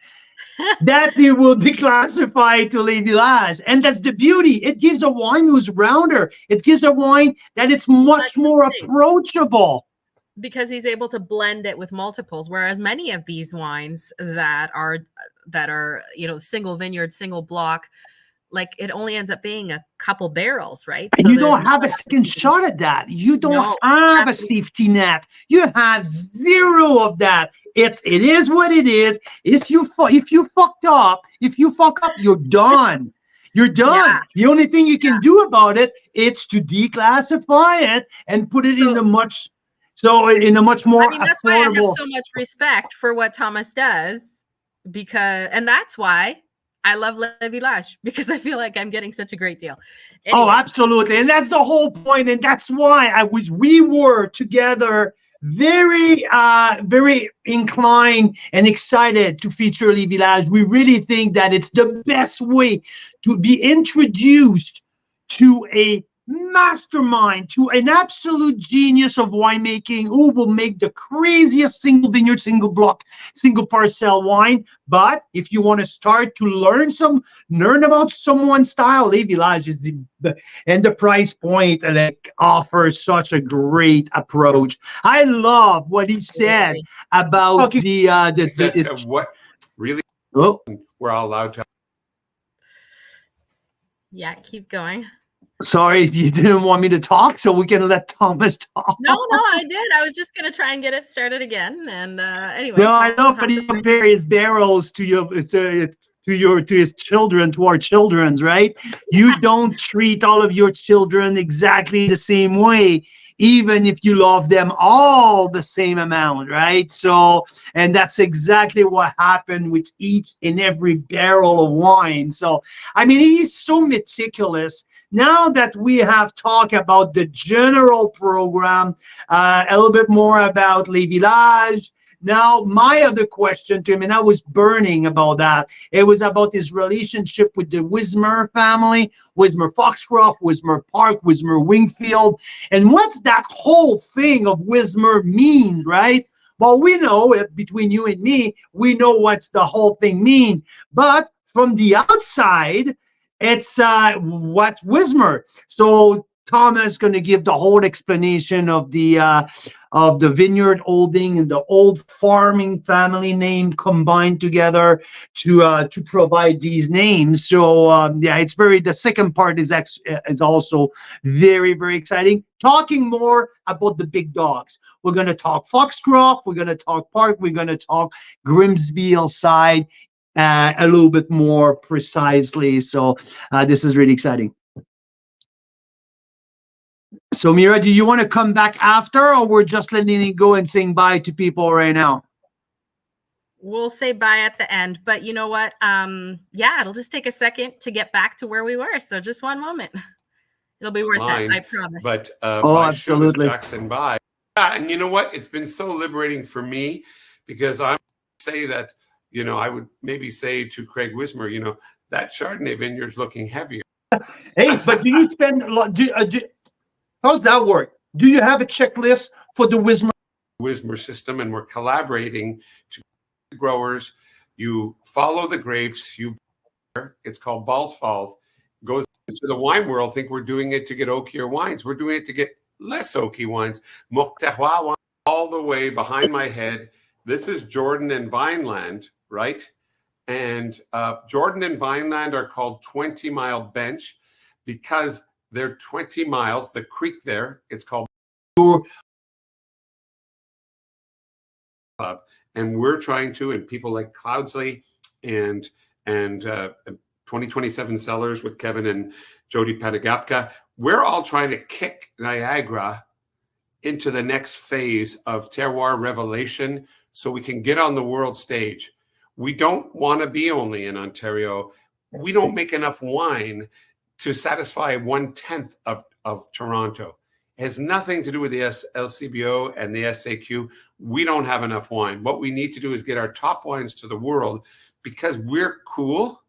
that it will declassify to Le Village. And that's the beauty. It gives a wine who's rounder. It gives a wine that it's much more approachable. Because he's able to blend it with multiples, whereas many of these wines that are single vineyard, single block, like it only ends up being a couple barrels, right? And so you don't have a second shot at that. You don't have a safety net. You have zero of that. It is what it is. If you fuck up, you're done. You're done. Yeah. The only thing you can do about it is to declassify it and put it in a much more that's why I have so much respect for what Thomas does, and that's why I love Le Village, because I feel like I'm getting such a great deal. Anyways. Oh, absolutely. And that's the whole point. And that's why we were together very, very inclined and excited to feature Le Village. We really think that it's the best way to be introduced to a mastermind, to an absolute genius of winemaking who will make the craziest single vineyard, single block, single parcel wine. But if you want to start to learn about someone's style, Le Village is the price point offers such a great approach. I love what he said about what really we're all allowed to. Yeah, keep going. Sorry, you didn't want me to talk, so we can let Thomas talk. No, I did. I was just going to try and get it started again. And anyway. No, I know, but he compared his barrels to his children, to our children's, right? You don't treat all of your children exactly the same way, even if you love them all the same amount, right? So, and that's exactly what happened with each and every barrel of wine. So, I mean, he's so meticulous. Now now that we have talked about the general program, a little bit more about Les Villages, now my other question to him, and I was burning about that, it was about his relationship with the Wismer family, Wismer Foxcroft, Wismer Park, Wismer Wingfield, and what's that whole thing of Wismer mean, right? Well, we know it, between you and me, we know what's the whole thing mean, but from the outside, it's what Wismer. So Thomas going to give the whole explanation of the vineyard holding and the old farming family name combined together to provide these names. So yeah, it's very. The second part is also very, very exciting. Talking more about the big dogs. We're going to talk Foxcroft. We're going to talk Park. We're going to talk Grimsby Hillside a little bit more precisely. So this is really exciting. So Mira, do you want to come back after, or we're just letting it go and saying bye to people right now? We'll say bye at the end, but you know what? Yeah, it'll just take a second to get back to where we were. So just one moment. It'll be worth it, I promise. But absolutely, Jackson, bye. Yeah, and you know what? It's been so liberating for me, because I say that, you know, I would maybe say to Craig Wismer, you know, that Chardonnay vineyard's looking heavier. Hey, but do you spend a lot? How's that work? Do you have a checklist for the Wismer system? And we're collaborating to growers. You follow the grapes. It's called Balls Falls. Goes into the wine world. Think we're doing it to get oakier wines. We're doing it to get less oaky wines. Terroir wine all the way behind my head. This is Jordan and Vineland, right? And Jordan and Vineland are called 20-mile bench because they're 20 miles. The creek there, it's called and we're trying to, and people like Cloudsley and 2027 Cellars with Kevin and Jody Panagapka, we're all trying to kick Niagara into the next phase of terroir revelation so we can get on the world stage. We don't want to be only in Ontario. We don't make enough wine to satisfy 1/10 of Toronto. It has nothing to do with the LCBO and the SAQ. We don't have enough wine. What we need to do is get our top wines to the world, because we're cool,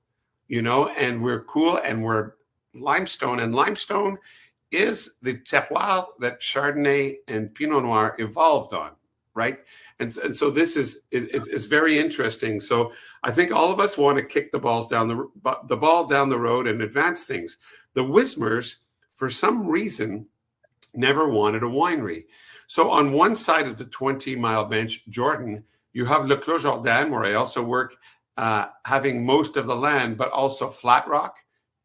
you know, and we're cool, and we're limestone. And limestone is the terroir that Chardonnay and Pinot Noir evolved on, right? And so this is very interesting. So I think all of us want to kick the ball down the road and advance things. The Wismers, for some reason, never wanted a winery. So on one side of the 20-mile bench, Jordan, you have Le Clos Jordan, where I also work, having most of the land, but also Flat Rock.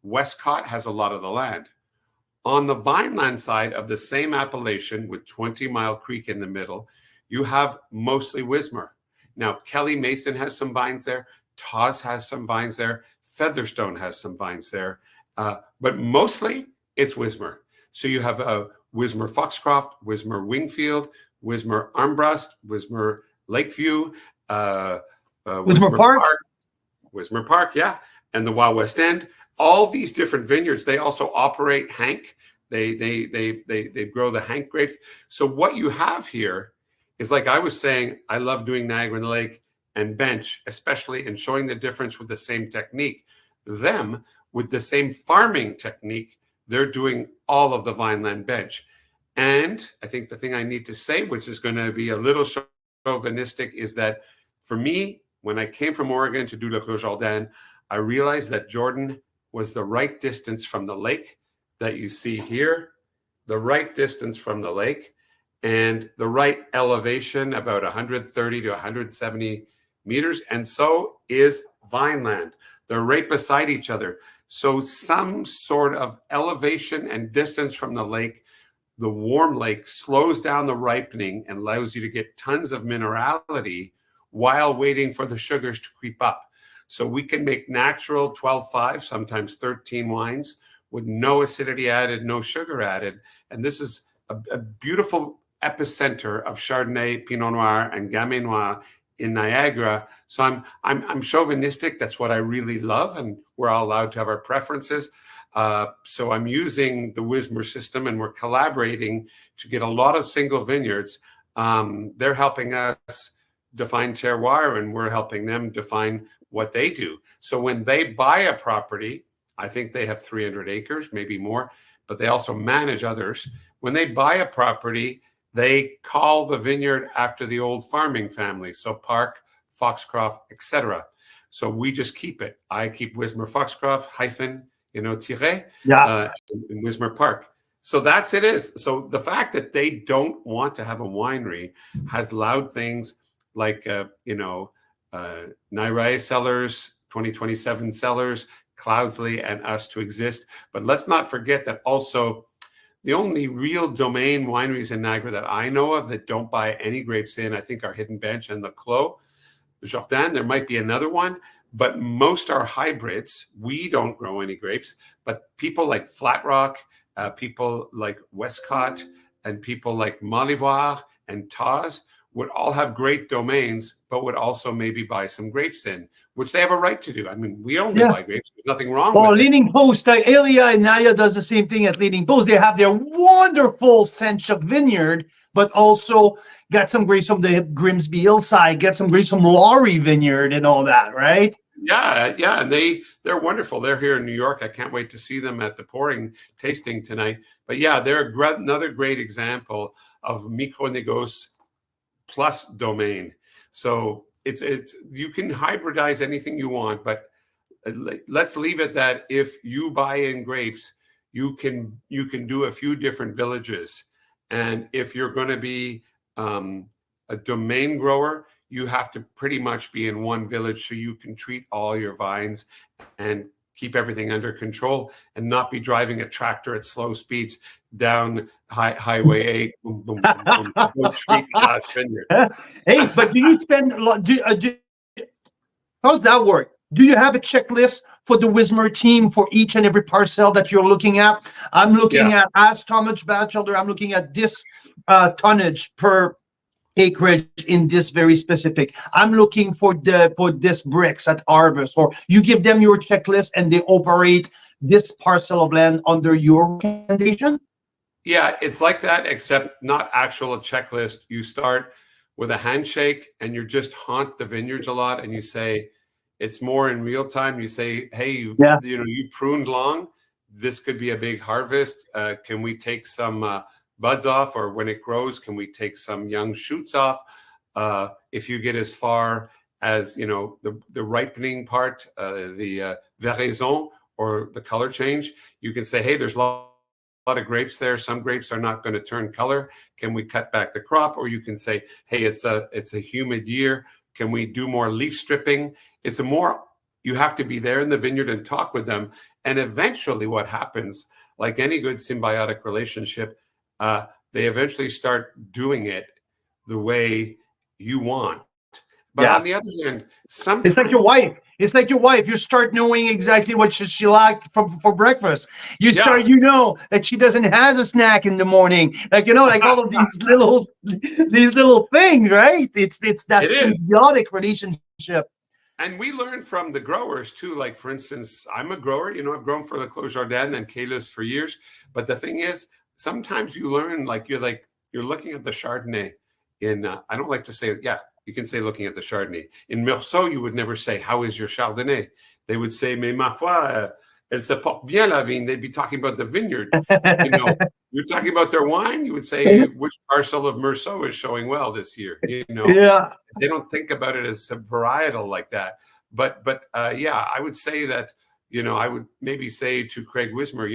Westcott has a lot of the land. On the Vineland side of the same appellation, with 20-mile creek in the middle, you have mostly Wismer. Now, Kelly Mason has some vines there. Tawes has some vines there. Featherstone has some vines there. But mostly it's Wismer. So you have Wismer Foxcroft, Wismer Wingfield, Wismer Armbrust, Wismer Lakeview, Wismer Park. Wismer Park, yeah. And the Wild West End. All these different vineyards, they also operate Hank. They grow the Hank grapes. So what you have here is, like I was saying, I love doing Niagara on the Lake and bench, especially, and showing the difference with the same technique. Them, with the same farming technique, they're doing all of the Vineland bench. And I think the thing I need to say, which is going to be a little chauvinistic, is that for me, when I came from Oregon to do Le Clos Jordan, I realized that Jordan was the right distance from the lake that you see here, the right distance from the lake, and the right elevation, about 130 to 170 meters. And so is Vineland. They're right beside each other. So some sort of elevation and distance from the lake, the warm lake, slows down the ripening and allows you to get tons of minerality while waiting for the sugars to creep up. So we can make natural 12.5, sometimes 13 wines with no acidity added, no sugar added. And this is a beautiful epicenter of Chardonnay, Pinot Noir, and Gamay Noir in Niagara. So I'm chauvinistic. That's what I really love, and we're all allowed to have our preferences. So I'm using the Wismer system, and we're collaborating to get a lot of single vineyards. They're helping us define terroir, and we're helping them define what they do. So when they buy a property, I think they have 300 acres, maybe more, but they also manage others. When they buy a property, they call the vineyard after the old farming family. So Park, Foxcroft, etc. So we just keep it. I keep Wismer Foxcroft hyphen, Tiret, in Wismer Park. So that's it is. So the fact that they don't want to have a winery has allowed things like, Niagara Cellars, 2027 Cellars, Cloudsley, and us to exist. But let's not forget that also the only real domain wineries in Niagara that I know of that don't buy any grapes in, I think, are Hidden Bench and Le Clos. Jourdain, there might be another one, but most are hybrids. We don't grow any grapes, but people like Flat Rock, people like Westcott, and people like Malivoire and Taz would all have great domains, but would also maybe buy some grapes in, which they have a right to do. I mean, we only buy grapes. There's nothing wrong with it. Leaning Post, Elia and Nadia does the same thing at Leaning Post. They have their wonderful Senchuk vineyard, but also got some grapes from the Grimsby Hillside, get some grapes from Laurie Vineyard and all that, right? Yeah, and they're wonderful. They're here in New York. I can't wait to see them at the pouring tasting tonight. But yeah, they're another great example of micro-négoce plus domain. So it's you can hybridize anything you want, but let's leave it that if you buy in grapes, you can do a few different villages. And if you're going to be a domain grower, you have to pretty much be in one village so you can treat all your vines and keep everything under control and not be driving a tractor at slow speeds down Highway 8. Boom, boom, boom, boom, boom, treat the last vineyard. Hey, but do you spend a lot? How's that work? Do you have a checklist for the Wismer team for each and every parcel that you're looking at? I'm looking at, as Thomas Bachelder, I'm looking at this tonnage per acreage in this very specific. I'm looking for this bricks at harvest, or you give them your checklist and they operate this parcel of land under your recommendation? Yeah, it's like that, except not actual checklist. You start with a handshake and you just haunt the vineyards a lot, and you say, it's more in real time. You say, hey, you pruned long. This could be a big harvest. Can we take some buds off? Or when it grows, can we take some young shoots off? If you get as far as, the ripening part, the veraison or the color change, you can say, hey, there's a lot of grapes there. Some grapes are not going to turn color. Can we cut back the crop? Or you can say, hey, it's a humid year. Can we do more leaf stripping? You have to be there in the vineyard and talk with them. And eventually what happens, like any good symbiotic relationship, they eventually start doing it the way you want. But on the other hand, sometimes it's like your wife. It's like your wife. You start knowing exactly what she like for breakfast. You start, that she doesn't has a snack in the morning. Like, like all of these little things, right? It's that symbiotic relationship. And we learn from the growers too. Like, for instance, I'm a grower, I've grown for Le Clos Jourdain and Caylus for years. But the thing is, sometimes you learn, you're looking at the Chardonnay in, I don't like to say, you can say looking at the Chardonnay. In Meursault, you would never say, how is your Chardonnay? They would say, mais ma foi, elle se porte bien la vigne. They'd be talking about the vineyard. You're talking about their wine. You would say, which parcel of Meursault is showing well this year? They don't think about it as a varietal like that. But I would say that, I would maybe say to Craig Wismer,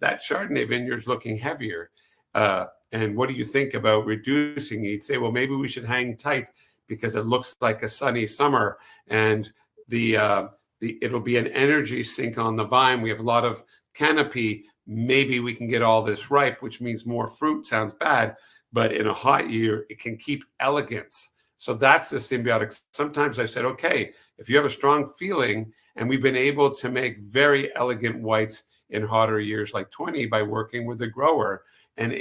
that Chardonnay vineyard's looking heavier. And what do you think about reducing? He'd say, well, maybe we should hang tight because it looks like a sunny summer, and it'll be an energy sink on the vine. We have a lot of canopy. Maybe we can get all this ripe, which means more fruit. Sounds bad, but in a hot year, it can keep elegance. So that's the symbiotic. Sometimes I've said, okay, if you have a strong feeling, and we've been able to make very elegant whites in hotter years like 20 by working with the grower, and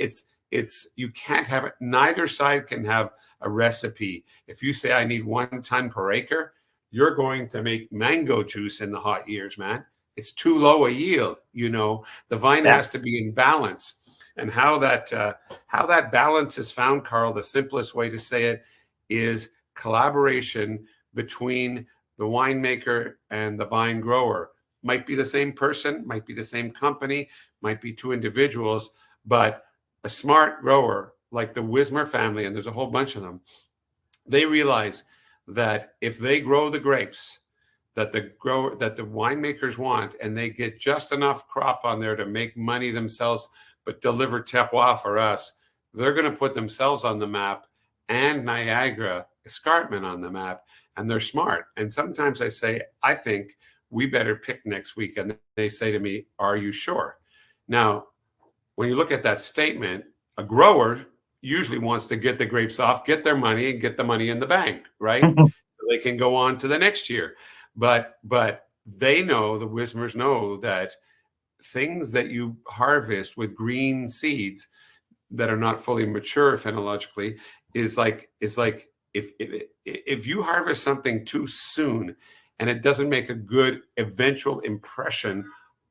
you can't have it. Neither side can have a recipe. If you say I need 1 ton per acre, you're going to make mango juice in the hot years, man. it's too low a yield. The vine has to be in balance. And how that balance is found, Carl, the simplest way to say it is collaboration between the winemaker and the vine grower. Might be the same person, might be the same company, might be two individuals, but a smart grower like the Wismer family, and there's a whole bunch of them, they realize that if they grow the grapes that the winemakers want, and they get just enough crop on there to make money themselves, but deliver terroir for us, they're going to put themselves on the map and Niagara Escarpment on the map, and they're smart. And sometimes I say, I think we better pick next week. And they say to me, are you sure? Now, when you look at that statement, a grower usually wants to get the grapes off, get their money, and get the money in the bank, right? So they can go on to the next year. But they know, the Wismers know, that things that you harvest with green seeds that are not fully mature phenologically is like if you harvest something too soon and it doesn't make a good eventual impression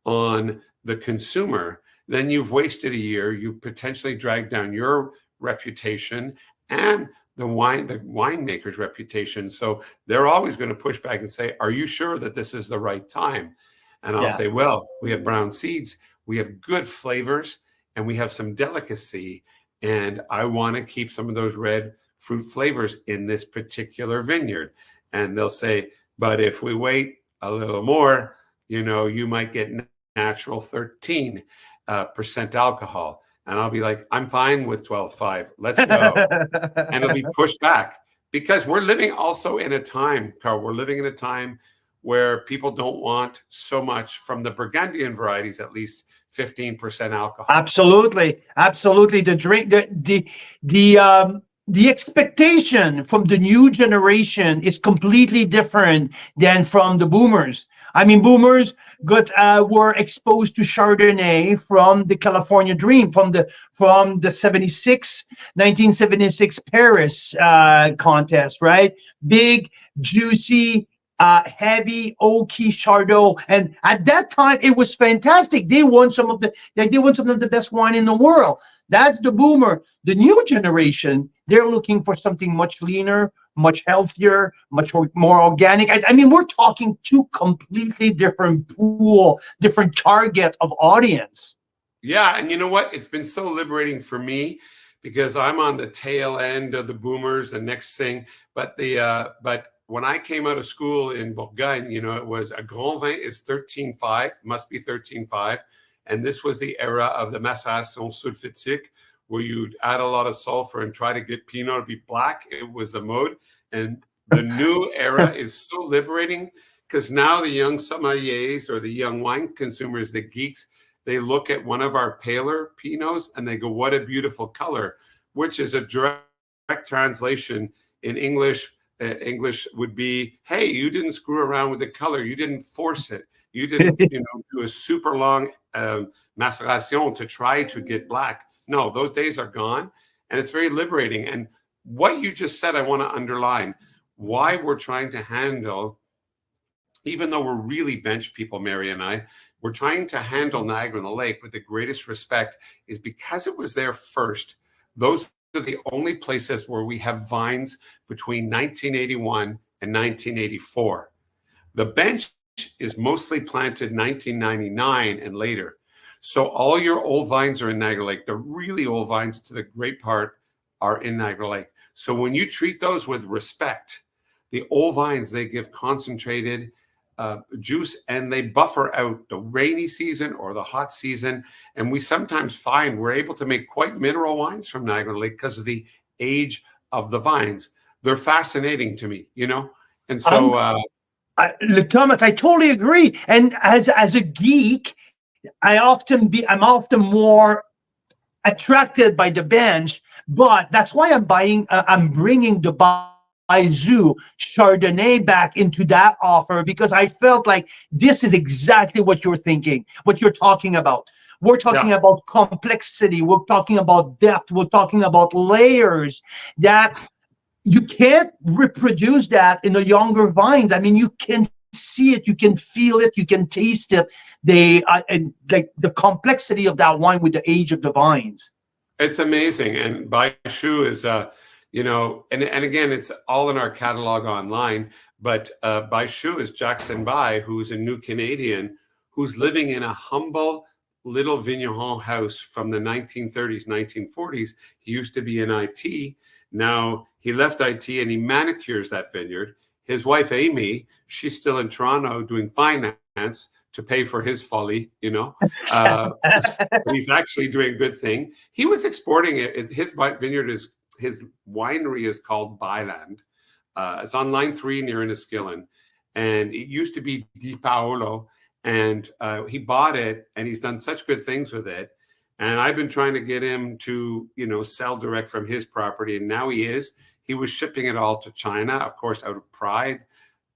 on the consumer, then you've wasted a year. You potentially dragged down your reputation and the winemaker's reputation. So they're always going to push back and say, are you sure that this is the right time? And I'll say, well, we have brown seeds, we have good flavors, and we have some delicacy. And I want to keep some of those red fruit flavors in this particular vineyard. And they'll say, but if we wait a little more, you might get natural 13% alcohol. And I'll be like, I'm fine with 12.5. Let's go. And it'll be pushed back, because we're living also in a time, Carl, we're living in a time where people don't want so much from the Burgundian varieties, at least 15% alcohol. Absolutely. The expectation from the new generation is completely different than from the boomers. I mean, boomers were exposed to Chardonnay from the California Dream, from the 1976 Paris contest, right? Big, juicy, heavy oaky Chardonnay, and at that time it was fantastic. They won some of the best wine in the world. That's the boomer. The new generation, they're looking for something much leaner, much healthier, much more organic. I mean, we're talking two completely different target of audience. Yeah, and you know what? It's been so liberating for me, because I'm on the tail end of the boomers, the next thing. But when I came out of school in Bourgogne, it was a Grand Vin is 13.5, must be 13.5. And this was the era of the macération sulfitique, where you'd add a lot of sulfur and try to get Pinot to be black. It was the mode. And the new era is so liberating, because now the young sommeliers or the young wine consumers, the geeks, they look at one of our paler Pinots and they go, what a beautiful color, which is a direct translation in English. English would be, hey, you didn't screw around with the color. You didn't force it. You didn't do a super long macération to try to get black. No, those days are gone. And it's very liberating. And what you just said, I want to underline why we're trying to handle, even though we're really bench people, Mary and I, we're trying to handle Niagara on the Lake with the greatest respect, is because it was there first. Those are the only places where we have vines between 1981 and 1984. The bench is mostly planted 1999 and later. So all your old vines are in Niagara Lake. The really old vines, to the great part, are in Niagara Lake. So when you treat those with respect, the old vines, they give concentrated juice, and they buffer out the rainy season or the hot season. And we sometimes find we're able to make quite mineral wines from Niagara Lake because of the age of the vines. They're fascinating to me, And so, Thomas, I totally agree. And as a geek, I'm often more attracted by the bench, but that's why I'm bringing the Baizu Chardonnay back into that offer, because I felt like this is exactly what you're thinking, what you're talking about. We're talking about complexity. We're talking about depth. We're talking about layers that you can't reproduce that in the younger vines. I mean, you can see it, you can feel it, you can taste it. And like the complexity of that wine with the age of the vines. It's amazing. And Baishu is, and again, it's all in our catalog online. But Baishu is Jackson Bai, who's a new Canadian who's living in a humble little vigneron house from the 1930s, 1940s. He used to be in IT. Now he left IT and he manicures that vineyard. His wife, Amy, she's still in Toronto doing finance to pay for his folly, he's actually doing a good thing. He was exporting it. His vineyard his winery is called Byland. It's on line 3 near Enniskillen. And it used to be Di Paolo. And he bought it and he's done such good things with it. And I've been trying to get him to, sell direct from his property. And now he is. He was shipping it all to China, of course, out of pride.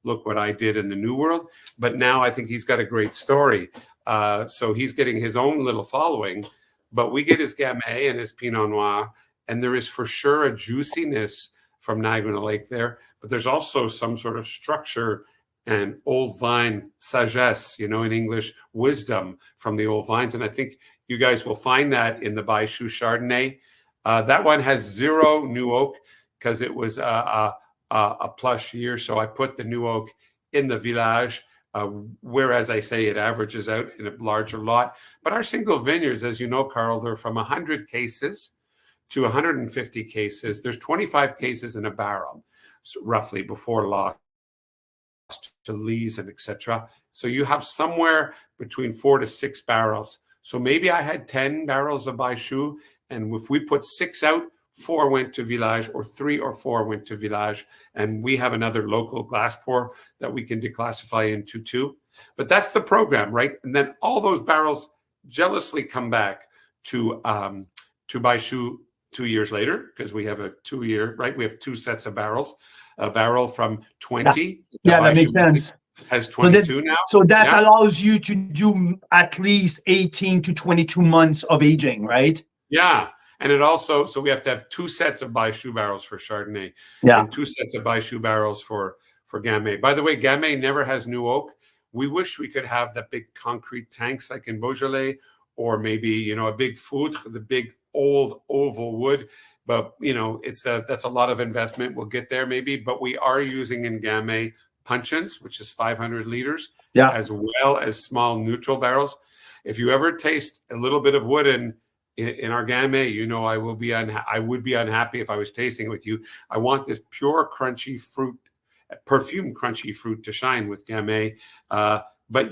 Look what I did in the New World. But now I think he's got a great story. So he's getting his own little following. But we get his Gamay and his Pinot Noir. And there is for sure a juiciness from Niagara Lake there. But there's also some sort of structure and old vine sagesse, in English, wisdom from the old vines. And I think you guys will find that in the Baishu Chardonnay. That one has 0 new oak because it was a plush year. So I put the new oak in the village, whereas I say it averages out in a larger lot. But our single vineyards, as you know, Carl, they're from 100 cases to 150 cases. There's 25 cases in a barrel, so roughly, before loss to lees and etc. So you have somewhere between 4 to 6 barrels. So maybe I had 10 barrels of Baishu, and if we put 6 out, 4 went to village, or 3 or 4 went to village, and we have another local glass pour that we can declassify into 2. But that's the program, right? And then all those barrels jealously come back to Baishu 2 years later, because we have a 2-year, right? We have 2 sets of barrels. A barrel from 20. Yeah, that makes sense. Has 22 now. So that allows you to do at least 18 to 22 months of aging, right? Yeah. And it also, so we have to have 2 sets of Baishu barrels for Chardonnay. Yeah. And 2 sets of Baishu barrels for Gamay. By the way, Gamay never has new oak. We wish we could have the big concrete tanks like in Beaujolais, or maybe, a big foudre, the big old oval wood. But, that's a lot of investment. We'll get there maybe. But we are using in Gamay puncheons, which is 500 liters, as well as small neutral barrels. If you ever taste a little bit of wood in our Gamay, I would be unhappy if I was tasting it with you. I want this pure, crunchy fruit, perfumed crunchy fruit to shine with Gamay. But,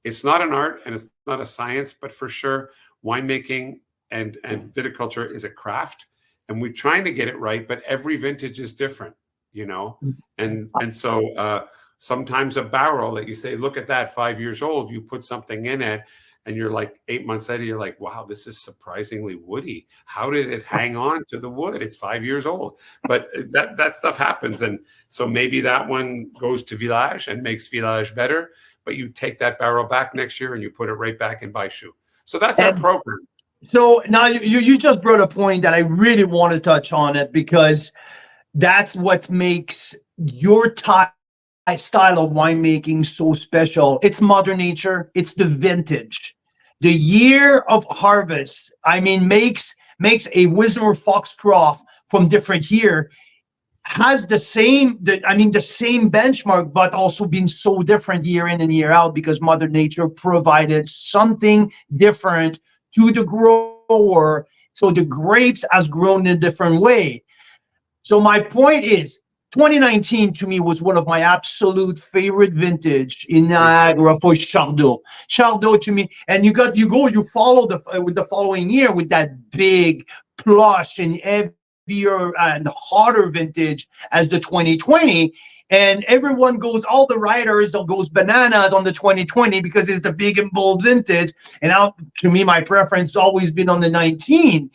it's not an art and it's not a science, but for sure, winemaking and viticulture is a craft. And we're trying to get it right, but every vintage is different, and so sometimes a barrel that you say, look at that, 5 years old, you put something in it and you're like 8 months later, you're like, wow, this is surprisingly woody. How did it hang on to the wood? It's 5 years old. But that stuff happens. And so maybe that one goes to village and makes village better, but you take that barrel back next year and you put it right back in Baishu. So that's our program. So now you just brought a point that I really want to touch on it, because that's what makes your style of winemaking so special. It's Mother Nature. It's the vintage. The year of harvest, makes a Wismar Foxcroft from different year has the same benchmark, but also been so different year in and year out, because Mother Nature provided something different to the grower. So the grapes has grown in a different way. So my point is, 2019 to me was one of my absolute favorite vintage in Niagara for Chardonnay. Chardonnay to me, and you follow with the following year with that big plush and heavier and harder vintage as the 2020. And everyone all the writers goes bananas on the 2020 because it's the big and bold vintage. And to me, my preference has always been on the 19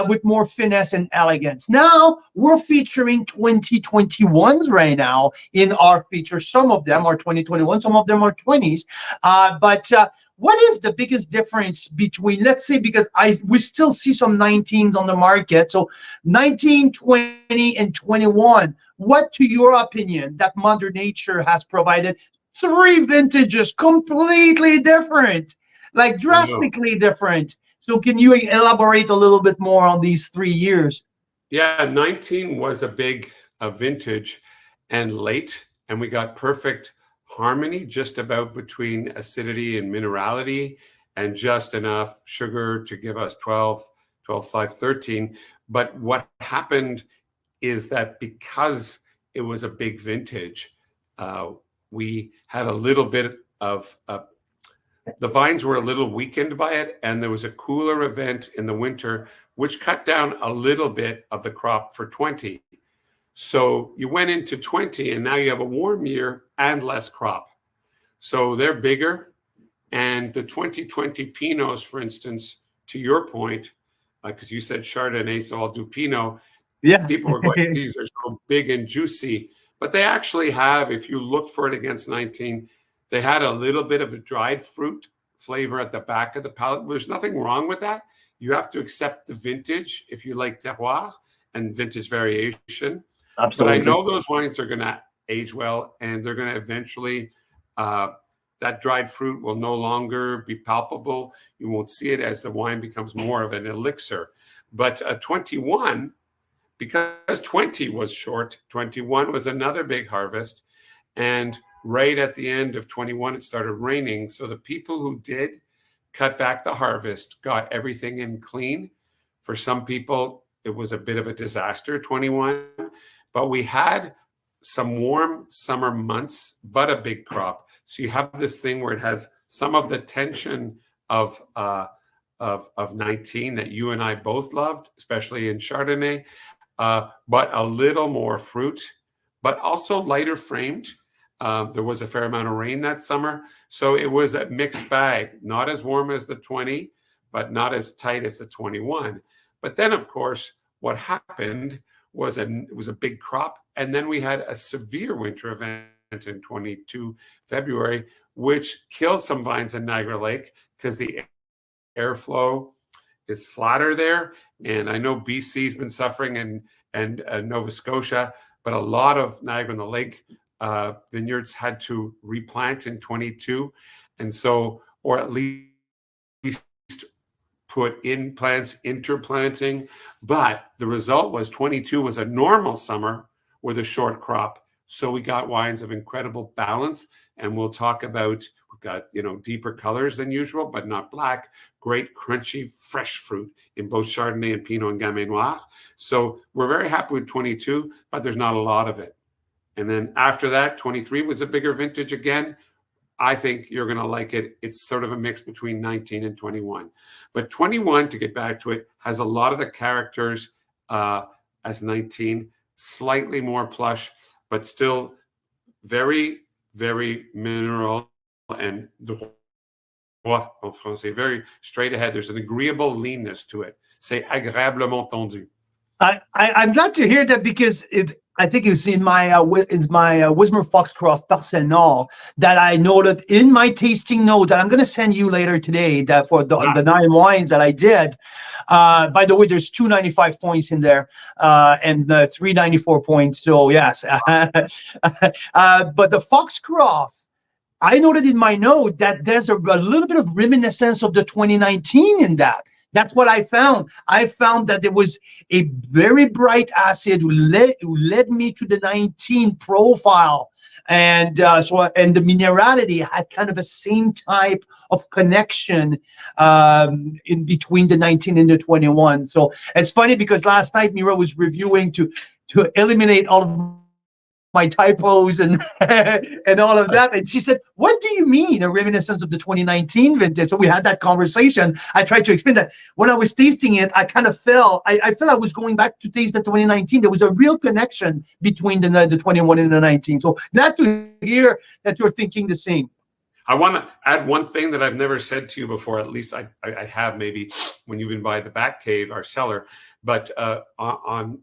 with more finesse and elegance. Now we're featuring 2021s right now in our feature. Some of them are 2021, some of them are 20s. But what is the biggest difference between, let's say, because we still see some 19s on the market. So 19, 20, and 21, what, to your opinion, opinion, that Mother Nature has provided 3 vintages completely different, like I know. drastically different. So can you elaborate a little bit more on these 3 years? Yeah, 19 was a big vintage and late, and we got perfect harmony just about between acidity and minerality and just enough sugar to give us 12, 5, 13. But what happened is that because it was a big vintage, we had a little bit of the vines were a little weakened by it, and there was a cooler event in the winter, which cut down a little bit of the crop for 20. So you went into 20, and now you have a warm year and less crop. So they're bigger. And the 2020 Pinots, for instance, to your point, because you said Chardonnay, so I'll do Pinot. Yeah. People were going, these are so big and juicy. But they actually have, if you look for it against 19, they had a little bit of a dried fruit flavor at the back of the palate. There's nothing wrong with that. You have to accept the vintage if you like terroir and vintage variation. Absolutely. But I know those wines are going to age well, and they're going to eventually, that dried fruit will no longer be palpable. You won't see it as the wine becomes more of an elixir. But 21, because 20 was short, 21 was another big harvest. And right at the end of 21, it started raining. So the people who did cut back the harvest got everything in clean. For some people, it was a bit of a disaster, 21. But we had some warm summer months, but a big crop. So you have this thing where it has some of the tension of 19 that you and I both loved, especially in Chardonnay, but a little more fruit, but also lighter framed. There was a fair amount of rain that summer. So it was a mixed bag, not as warm as the 20, but not as tight as the 21. But then, of course, what happened was it was a big crop. And then we had a severe winter event in 22 February, which killed some vines in Niagara Lake because the airflow is flatter there. And I know BC's been suffering and Nova Scotia, but a lot of Niagara on the Lake vineyards had to replant in 22. And so, or at least put in plants, interplanting. But the result was 22 was a normal summer with a short crop. So we got wines of incredible balance. And we'll talk about, we've got, deeper colors than usual, but not black, great crunchy, fresh fruit in both Chardonnay and Pinot and Gamay Noir. So we're very happy with 22, but there's not a lot of it. And then after that, 23 was a bigger vintage again. I think you're going to like it. It's sort of a mix between 19 and 21. But 21, to get back to it, has a lot of the characters as 19, slightly more plush, but still very, very mineral and droit en français, very straight ahead. There's an agreeable leanness to it. C'est agréablement tendu. I'm glad to hear that, because I think it's in my Wismer Foxcroft Parcel Nord that I noted in my tasting note that I'm going to send you later today, that for the 9 wines that I did. By the way, there's 295 points in there and 394 points. So yes, but the Foxcroft, I noted in my note that there's a little bit of reminiscence of the 2019 in that. That's what I found. I found that there was a very bright acid who led me to the 19 profile, and and the minerality had kind of the same type of connection in between the 19 and the 21. So it's funny because last night Mira was reviewing to eliminate all of my typos and and all of that, and she said, "What do you mean a reminiscence of the 2019 vintage?" So we had that conversation. I tried to explain that when I was tasting it, I kind of felt I felt I was going back to taste the 2019. There was a real connection between the 21 and the 19. So glad to hear that you're thinking the same. I want to add one thing that I've never said to you before. At least I have, maybe when you've been by the Back Cave, our cellar. But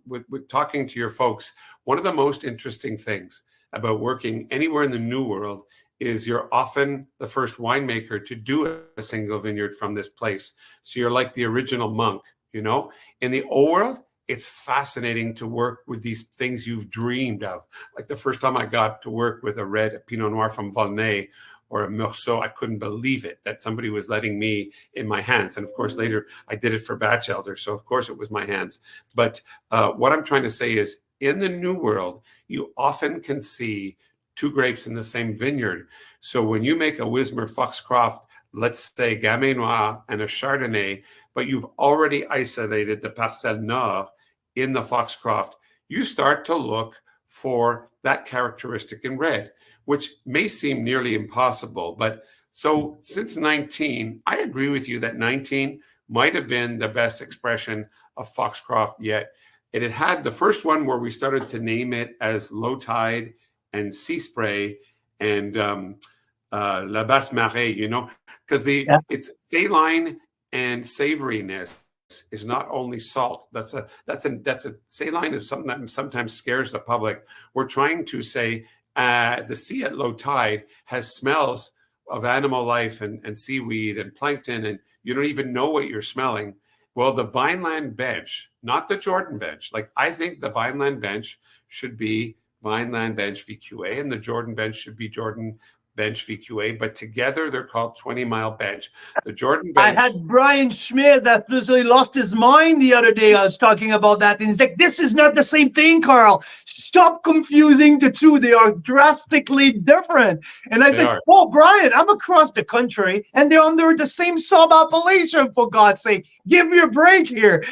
with talking to your folks, one of the most interesting things about working anywhere in the New World is you're often the first winemaker to do a single vineyard from this place. So you're like the original monk, In the Old World, it's fascinating to work with these things you've dreamed of. Like the first time I got to work with a Pinot Noir from Volnay or a Meursault, I couldn't believe it that somebody was letting me in my hands. And of course, later I did it for Bachelder, so of course it was my hands. But what I'm trying to say is, in the New World, you often can see two grapes in the same vineyard. So when you make a Wismer Foxcroft, let's say Gamay Noir and a Chardonnay, but you've already isolated the Parcelle Nord in the Foxcroft, you start to look for that characteristic in red, which may seem nearly impossible. But so since 19, I agree with you that 19 might have been the best expression of Foxcroft yet. It had the first one where we started to name it as Low Tide and Sea Spray and La Basse Marée, you know, because it's saline and savoriness is not only salt. That's a saline is something that sometimes scares the public. We're trying to say the sea at low tide has smells of animal life and seaweed and plankton, and you don't even know what you're smelling. Well, the Vineland bench, not the Jordan bench. Like, I think the Vineland bench should be Vineland bench VQA, and the Jordan bench should be Jordan bench VQA, but together they're called 20 Mile bench. The Jordan bench. I had Brian Schmidt that literally lost his mind the other day. I was talking about that, and he's like, "This is not the same thing, Carl. Stop confusing the two. They are drastically different." And I said, "Oh, Brian, I'm across the country, and they're under the same sub-appellation, for God's sake. Give me a break here."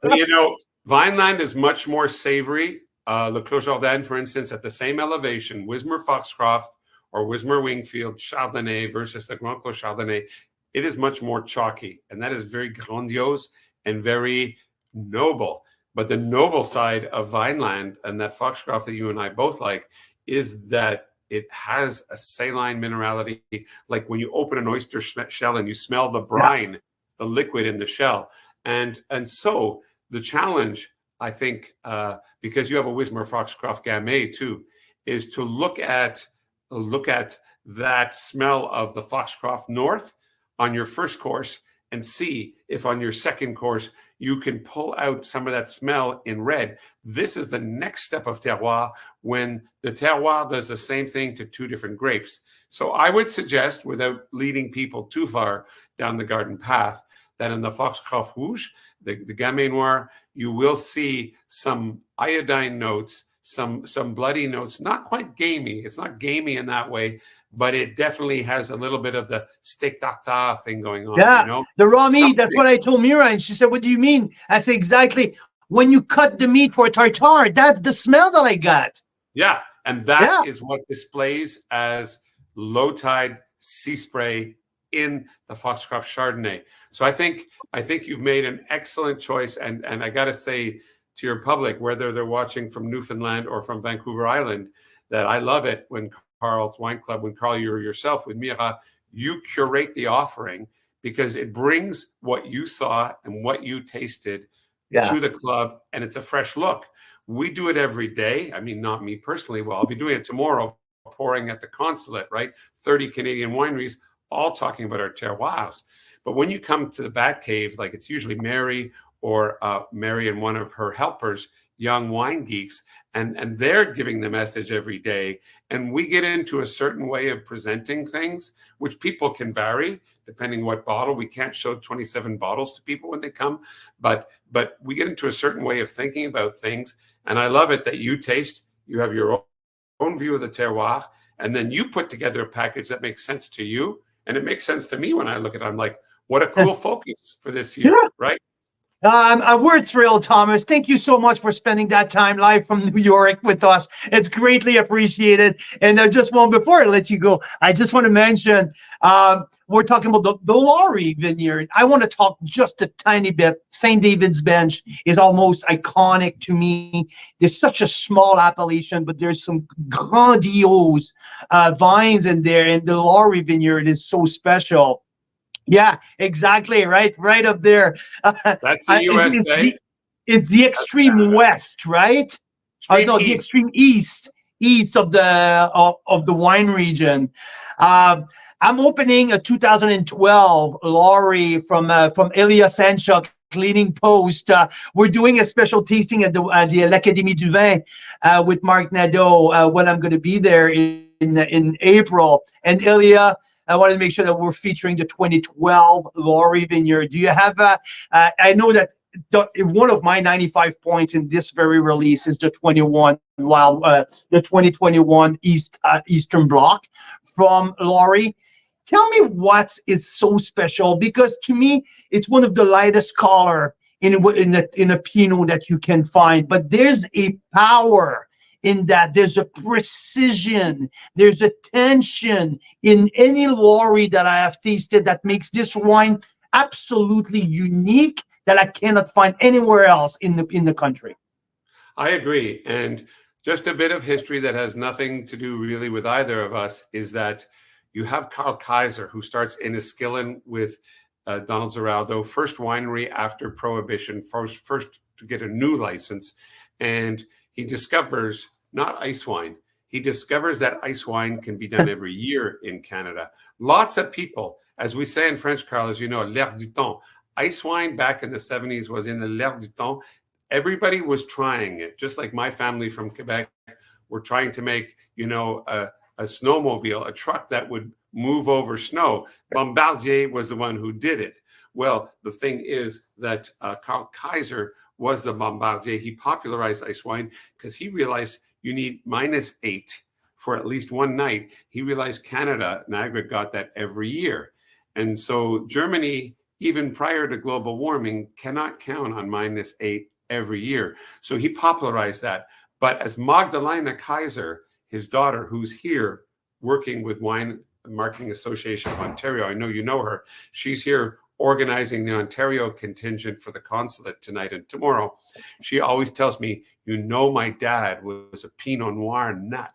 You know, Vineland is much more savory. Le Clos Jordan, for instance, at the same elevation, Wismer Foxcroft or Wismer Wingfield Chardonnay versus the Grand Clos Chardonnay, it is much more chalky, and that is very grandiose and very noble. But the noble side of Vineland and that Foxcroft that you and I both like is that it has a saline minerality, like when you open an oyster shell and you smell the brine, the liquid in the shell. And so the challenge, I think, because you have a Wismer Foxcroft Gamay too, is to look at that smell of the Foxcroft North on your first course and see if on your second course you can pull out some of that smell in red. This is the next step of terroir, when the terroir does the same thing to two different grapes. So I would suggest, without leading people too far down the garden path, that in the Foxcroft Rouge, the Gamay Noir, you will see some iodine notes, some bloody notes, not quite gamey. It's not gamey in that way, but it definitely has a little bit of the steak tartare thing going on. Yeah, you know? the raw meat. That's what I told Mira, and she said, "What do you mean?" I said, "Exactly. When you cut the meat for a tartare, that's the smell that I got." Yeah, and that is what displays as low tide sea spray in the Foxcroft Chardonnay. So I think you've made an excellent choice, and I got to say to your public, whether they're watching from Newfoundland or from Vancouver Island, that I love it when Carl's Wine Club, when Carl, you're yourself with Mira, you curate the offering, because it brings what you saw and what you tasted to the club, and it's a fresh look. We do it every day. I mean, not me personally. Well, I'll be doing it tomorrow, pouring at the Consulate, right? 30 Canadian wineries, all talking about our terroirs. But when you come to the Bat Cave, like it's usually Mary or Mary and one of her helpers, young wine geeks, and they're giving the message every day. And we get into a certain way of presenting things, which people can vary depending what bottle. We can't show 27 bottles to people when they come, but we get into a certain way of thinking about things. And I love it that you taste, you have your own view of the terroir, and then you put together a package that makes sense to you. And it makes sense to me when I look at it. I'm like, what a cool focus for this year, right? We're thrilled, Thomas. Thank you so much for spending that time live from New York with us. It's greatly appreciated. And before I let you go, I just want to mention, we're talking about the Laurie Vineyard. I want to talk just a tiny bit. St. David's Bench is almost iconic to me. There's such a small appellation, but there's some grandiose vines in there. And the Laurie Vineyard is so special. Yeah, exactly. Right up there. That's the USA. It's the extreme west, right? No, the extreme east of the wine region. I'm opening a 2012 Laurie from Elia Sanchuk cleaning post. We're doing a special tasting at the l'Académie du Vin with Mark Nadeau when I'm going to be there in April. And Ilya, I wanted to make sure that we're featuring the 2012 Laurie Vineyard. Do you have? I know that one of my 95 points in this very release is the 2021 Eastern Bloc from Laurie. Tell me what is so special, because to me it's one of the lightest color in a Pinot that you can find. But there's a power in that. There's a precision. There's a tension in any Laurie that I have tasted that makes this wine absolutely unique, that I cannot find anywhere else in the country. I agree. And just a bit of history that has nothing to do really with either of us is that you have Karl Kaiser, who starts in Enniskillen with Donald Zeraldo, first winery after Prohibition, first to get a new license. And he discovers not ice wine. He discovers that ice wine can be done every year in Canada. Lots of people, as we say in French, Carl, as you know, l'air du temps. Ice wine back in the 70s was in the l'air du temps. Everybody was trying it, just like my family from Quebec were trying to make, a snowmobile, a truck that would move over snow. Bombardier was the one who did it. Well, the thing is that Karl Kaiser was the Bombardier. He popularized ice wine because he realized you need -8 for at least one night. He realized Canada, Niagara, got that every year. And so Germany, even prior to global warming, cannot count on -8 every year. So he popularized that. But as Magdalena Kaiser, his daughter, who's here working with Wine Marketing Association of Ontario, I know you know her, she's here organizing the Ontario contingent for the consulate tonight and tomorrow. She always tells me, my dad was a Pinot Noir nut.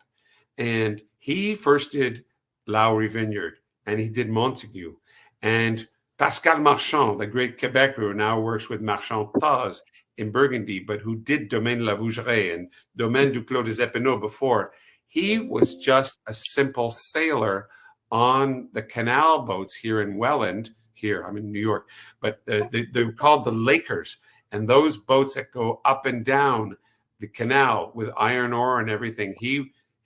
And he first did Lowry Vineyard, and he did Montague. And Pascal Marchand, the great Quebecer who now works with Marchand Paz in Burgundy, but who did Domaine La Vougerie and Domaine du Clos des Epinaux before, he was just a simple sailor on the canal boats here in Welland. Here, I'm in New York, but they're called the Lakers. And those boats that go up and down the canal with iron ore and everything,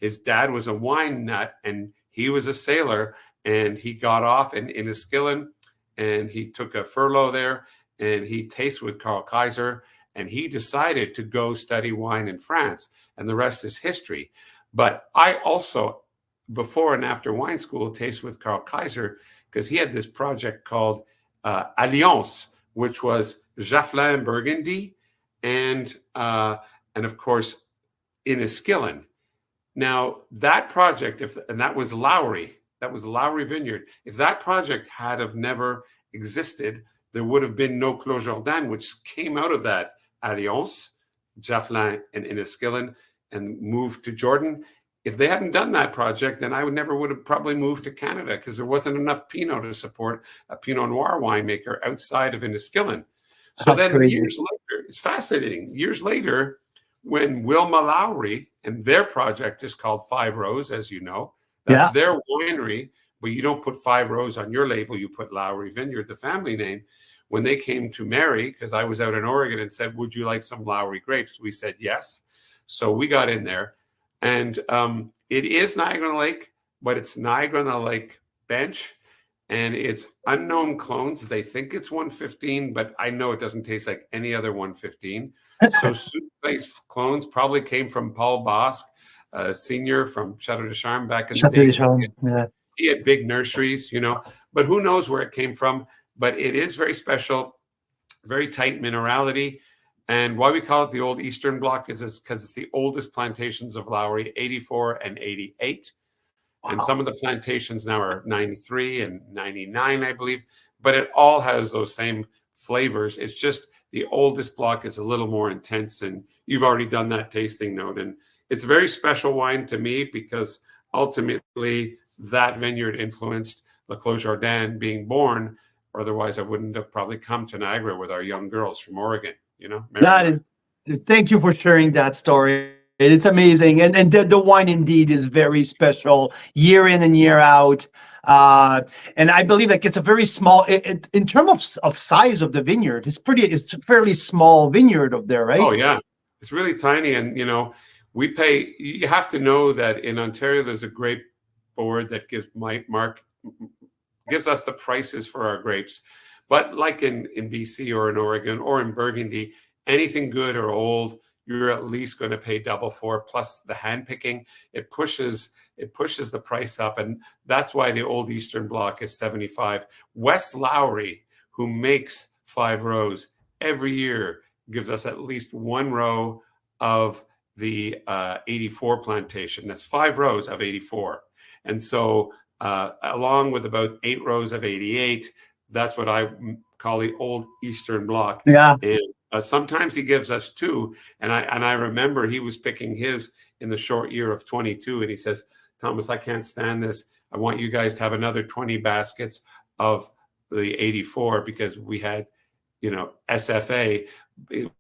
his dad was a wine nut and he was a sailor, and he got off in Enniskillen and he took a furlough there and he tasted with Karl Kaiser, and he decided to go study wine in France, and the rest is history. But I also, before and after wine school, tasted with Karl Kaiser because he had this project called Alliance, which was Jafflin Burgundy and of course Enniskillen. Now that project, and that was Lowry, that was Lowry Vineyard. If that project had have never existed, there would have been no Clos Jourdain, which came out of that Alliance, Jafflin and Enniskillen, and moved to Jordan. If they hadn't done that project, then I would have probably moved to Canada because there wasn't enough Pinot to support a Pinot Noir winemaker outside of Enniskillen. So then years later, it's fascinating. Years later, when Wilma Lowry, and their project is called Five Rose, as you know, that's their winery, but you don't put Five Rose on your label, you put Lowry Vineyard, the family name. When they came to marry, because I was out in Oregon and said, would you like some Lowry grapes? We said yes. So we got in there. And it is Niagara-on-the-Lake, but it's Niagara-on-the-Lake bench, and it's unknown clones. They think it's 115, but I know it doesn't taste like any other 115. So soup-based clones probably came from Paul Bosque, senior from Chateau de Charme back in the day. He had big nurseries, but who knows where it came from. But it is very special, very tight minerality. And why we call it the old Eastern Bloc is because it's the oldest plantations of Lowry, 84 and 88. Wow. And some of the plantations now are 93 and 99, I believe. But it all has those same flavors. It's just the oldest block is a little more intense. And you've already done that tasting note. And it's a very special wine to me because ultimately that vineyard influenced the Clos Jourdain being born. Otherwise, I wouldn't have probably come to Niagara with our young girls from Oregon. That is, thank you for sharing that story. It's amazing, and the wine indeed is very special, year in and year out. And I believe like it's a very small, in terms of size of the vineyard. It's a fairly small vineyard up there, right? Oh yeah, it's really tiny, and we pay. You have to know that in Ontario, there's a grape board that gives us the prices for our grapes. But like in BC or in Oregon or in Burgundy, anything good or old, you're at least going to pay double for. Plus the hand picking, it pushes the price up, and that's why the old Eastern Bloc is 75. West Lowry, who makes 5 rows every year, gives us at least 1 row of the 84 plantation. That's 5 rows of 84, and so along with about 8 rows of 88, that's what I call the old Eastern Bloc. Yeah. And sometimes he gives us 2, and I remember he was picking his in the short year of 22, and he says, Thomas, I can't stand this. I want you guys to have another 20 baskets of the 84 because we had, SFA. It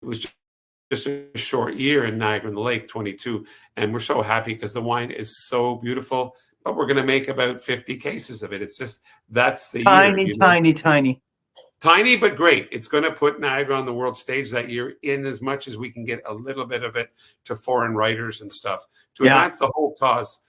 was just a short year in Niagara on the Lake, 22, and we're so happy because the wine is so beautiful. But we're going to make about 50 cases of it. It's just that's the tiny, year. Tiny, but great. It's going to put Niagara on the world stage that year, in as much as we can get a little bit of it to foreign writers and stuff to advance the whole cause.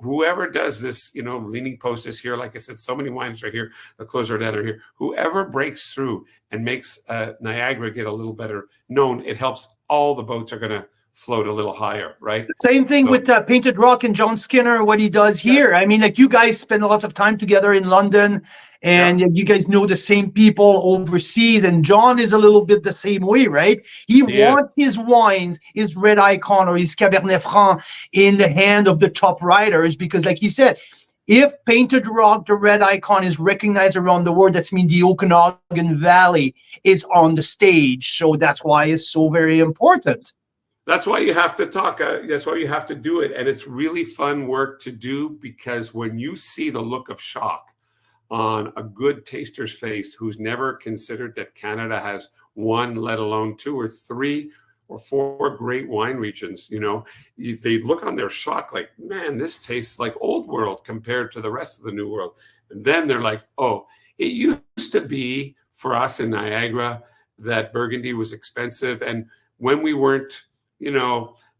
Whoever does this, Leaning Post is here. Like I said, so many wines are here. The Closer Down are here. Whoever breaks through and makes Niagara get a little better known, it helps. All the boats are going to float a little higher, right? Same thing with Painted Rock and John Skinner, what he does here. I mean, like you guys spend lots of time together in London, and you guys know the same people overseas, and John is a little bit the same way, right? He wants his wines, his Red Icon or his Cabernet Franc in the hand of the top writers, because like he said, if Painted Rock, the Red Icon, is recognized around the world, that's mean the Okanagan Valley is on the stage. So that's why it's so very important. That's why you have to talk. That's why you have to do it. And it's really fun work to do, because when you see the look of shock on a good taster's face who's never considered that Canada has 1, let alone 2 or 3 or 4 great wine regions, they look on their shock like, man, this tastes like old world compared to the rest of the new world. And then they're like, oh, it used to be for us in Niagara that Burgundy was expensive. And when we weren't,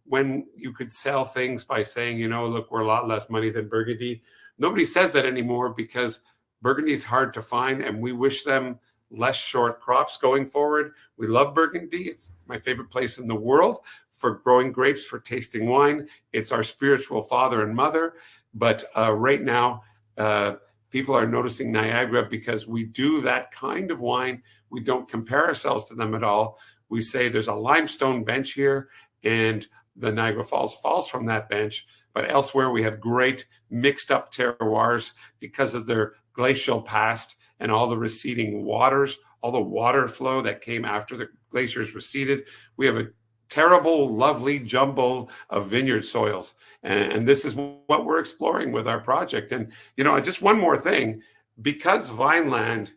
when you could sell things by saying, look, we're a lot less money than Burgundy. Nobody says that anymore, because Burgundy is hard to find, and we wish them less short crops going forward. We love Burgundy. It's my favorite place in the world for growing grapes, for tasting wine. It's our spiritual father and mother. But right now, people are noticing Niagara because we do that kind of wine. We don't compare ourselves to them at all. We say there's a limestone bench here, and the Niagara falls from that bench. But elsewhere, we have great mixed up terroirs because of their glacial past and all the receding waters, all the water flow that came after the glaciers receded. We have a terrible, lovely jumble of vineyard soils. And this is what we're exploring with our project. And, just one more thing, because Vineland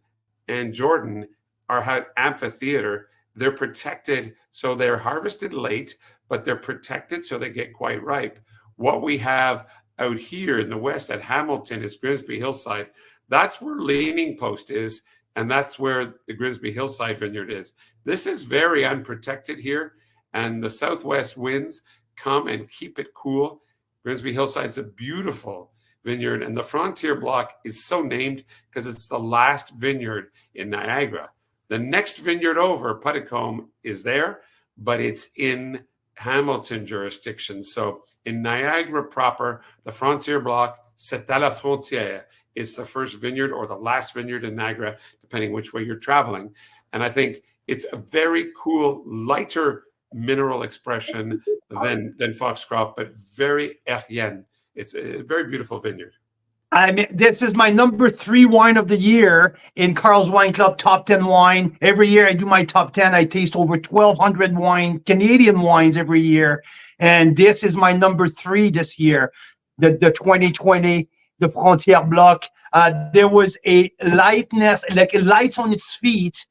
and Jordan are amphitheater, they're protected, so they're harvested late, but they're protected so they get quite ripe. What we have out here in the west at Hamilton is Grimsby Hillside. That's where Leaning Post is, and that's where the Grimsby Hillside vineyard is. This is very unprotected here, and the southwest winds come and keep it cool. Grimsby Hillside's a beautiful vineyard, and the Frontier Block is so named because it's the last vineyard in Niagara. The next vineyard over, Putticombe, is there, but it's in Hamilton jurisdiction. So in Niagara proper, the Frontier Block, c'est à la frontière. It's the first vineyard or the last vineyard in Niagara, depending which way you're traveling. And I think it's a very cool, lighter mineral expression than Foxcroft, but very Herrienne. It's a very beautiful vineyard. I mean, this is my number 3 wine of the year in Carl's Wine Club top 10 wine. Every year I do my top 10. I taste over 1,200 Canadian wines every year. And this is my number 3 this year, the 2020, the Frontier Block. There was a lightness, like it lights on its feet.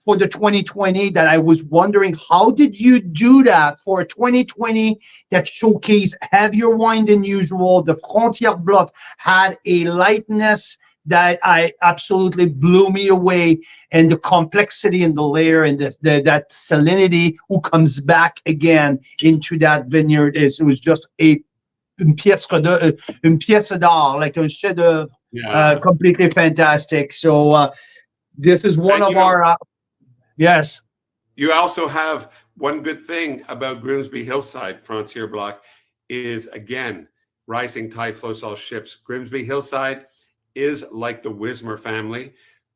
for the 2020 that I was wondering, how did you do that for 2020 that showcased heavier wine than usual? The Frontier Block had a lightness that I absolutely blew me away, and the complexity and the layer and that salinity who comes back again into that vineyard it was just une pièce d'or, like a chef d'oeuvre, completely fantastic. So this is one of our yes. You also have one good thing about Grimsby Hillside Frontier Block is, again, rising tide floats all ships. Grimsby Hillside is like the Wismer family.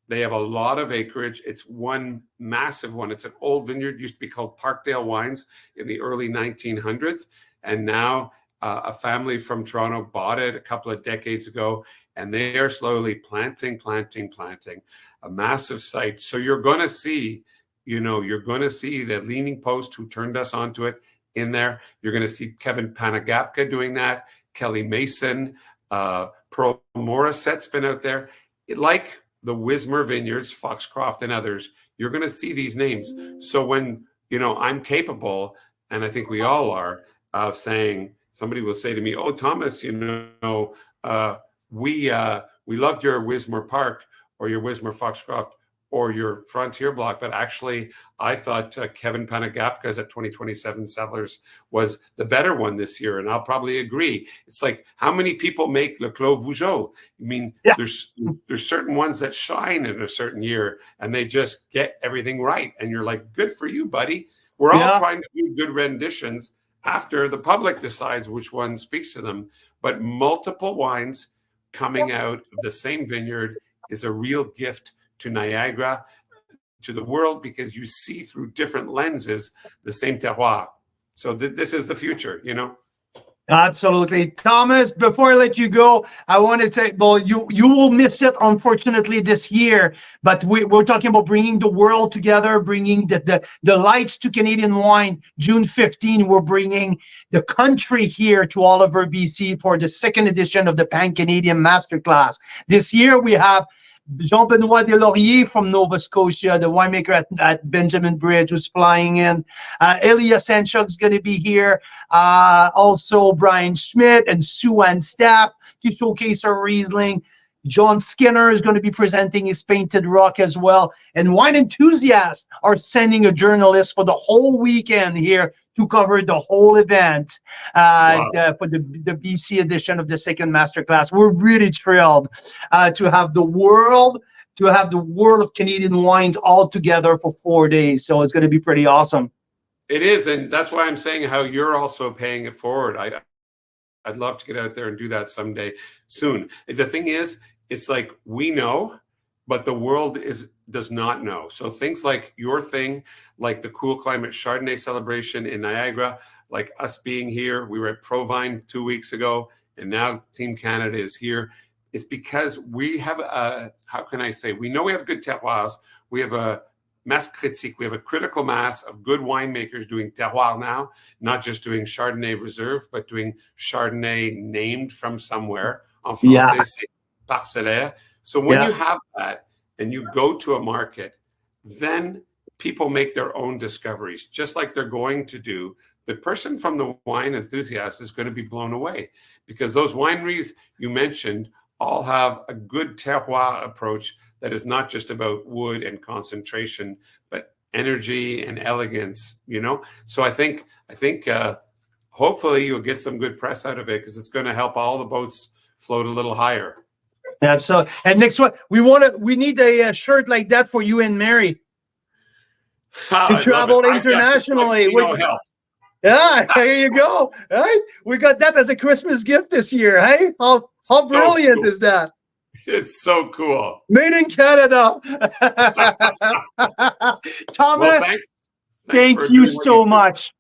They have a lot of acreage. It's one massive one. It's an old vineyard, used to be called Parkdale Wines in the early 1900s. And now a family from Toronto bought it a couple of decades ago, and they are slowly planting a massive site. So you're going to see, you're going to see the Leaning Post, who turned us onto it, in there. You're going to see Kevin Panagapka doing that, Kelly Mason, Pro Morissette's been out there. Like the Wismer Vineyards, Foxcroft and others, you're going to see these names. So when, I'm capable, and I think we all are, of saying, somebody will say to me, oh, Thomas, we loved your Wismer Park or your Wismer Foxcroft or your Frontier Block, but actually I thought Kevin Panagapka's at 2027 Settlers was the better one this year, and I'll probably agree. It's like, how many people make Le Clos Vougeot? I mean, there's certain ones that shine in a certain year, and they just get everything right, and you're like, good for you, buddy. We're all trying to do good renditions after the public decides which one speaks to them, but multiple wines coming out of the same vineyard is a real gift to Niagara, to the world, because you see through different lenses the same terroir. So this is the future, Absolutely. Thomas, before I let you go, I want to say, well, you will miss it, unfortunately, this year, but we're talking about bringing the world together, bringing the lights to Canadian wine. June 15, we're bringing the country here to Oliver, BC for the second edition of the Pan-Canadian Masterclass. This year, we have Jean-Benoit Deslauriers from Nova Scotia, the winemaker at Benjamin Bridge, who's flying in. Ilya Sanchuk's going to be here. Also, Brian Schmidt and Sue-Ann Staff to showcase our Riesling. John Skinner is going to be presenting his Painted Rock as well. And wine enthusiasts are sending a journalist for the whole weekend here to cover the whole event for the BC edition of the second masterclass. We're really thrilled to have the world of Canadian wines all together for 4 days. So it's going to be pretty awesome. It is, and that's why I'm saying how you're also paying it forward. I'd love to get out there and do that someday soon. The thing is, it's like we know, but the world does not know. So things like your thing, like the Cool Climate Chardonnay celebration in Niagara, like us being here, we were at Provine 2 weeks ago, and now Team Canada is here. It's because we have we know we have good terroirs. We have a masse critique. We have a critical mass of good winemakers doing terroir now, not just doing Chardonnay Reserve, but doing Chardonnay named from somewhere. En français, c'est parcellaire. So when you have that and you go to a market, then people make their own discoveries, just like they're going to do. The person from the wine enthusiast is going to be blown away, because those wineries you mentioned all have a good terroir approach that is not just about wood and concentration, but energy and elegance, So I think hopefully you'll get some good press out of it, because it's going to help all the boats float a little higher. Absolutely. And next one, we need a shirt like that for you and Mary to travel internationally. Yeah, there you go. Right? We got that as a Christmas gift this year. Hey, how brilliant is that? It's so cool. Made in Canada. Thomas, thank you so much.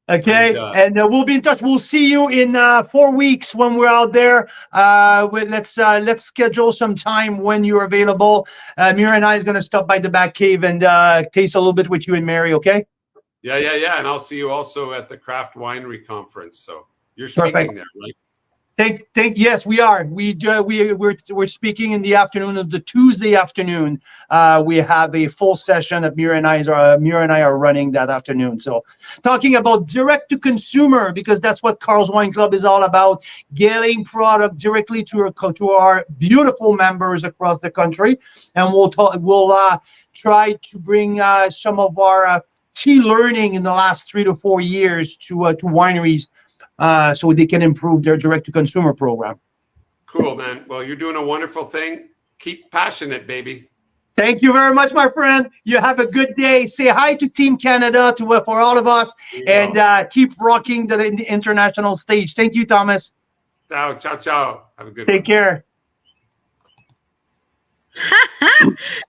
Okay, and we'll be in touch. We'll see you in 4 weeks when we're out there. Let's schedule some time when you're available. Mira and I is going to stop by the back cave and taste a little bit with you and Mary. Okay. Yeah. And I'll see you also at the Craft Winery Conference. So you're speaking there, right? Yes, we are. We're speaking in the afternoon of the Tuesday afternoon. We have a full session that Mira and I are running that afternoon. So, talking about direct to consumer, because that's what Carl's Wine Club is all about: getting product directly to our beautiful members across the country. And we'll try to bring some of our key learning in the last 3 to 4 years to wineries. So they can improve their direct-to-consumer program. Cool, man. Well, you're doing a wonderful thing. Keep passionate, baby. Thank you very much, my friend. You have a good day. Say hi to Team Canada for all of us, and keep rocking the international stage. Thank you, Thomas. Ciao, ciao, ciao. Have a good one. Take care.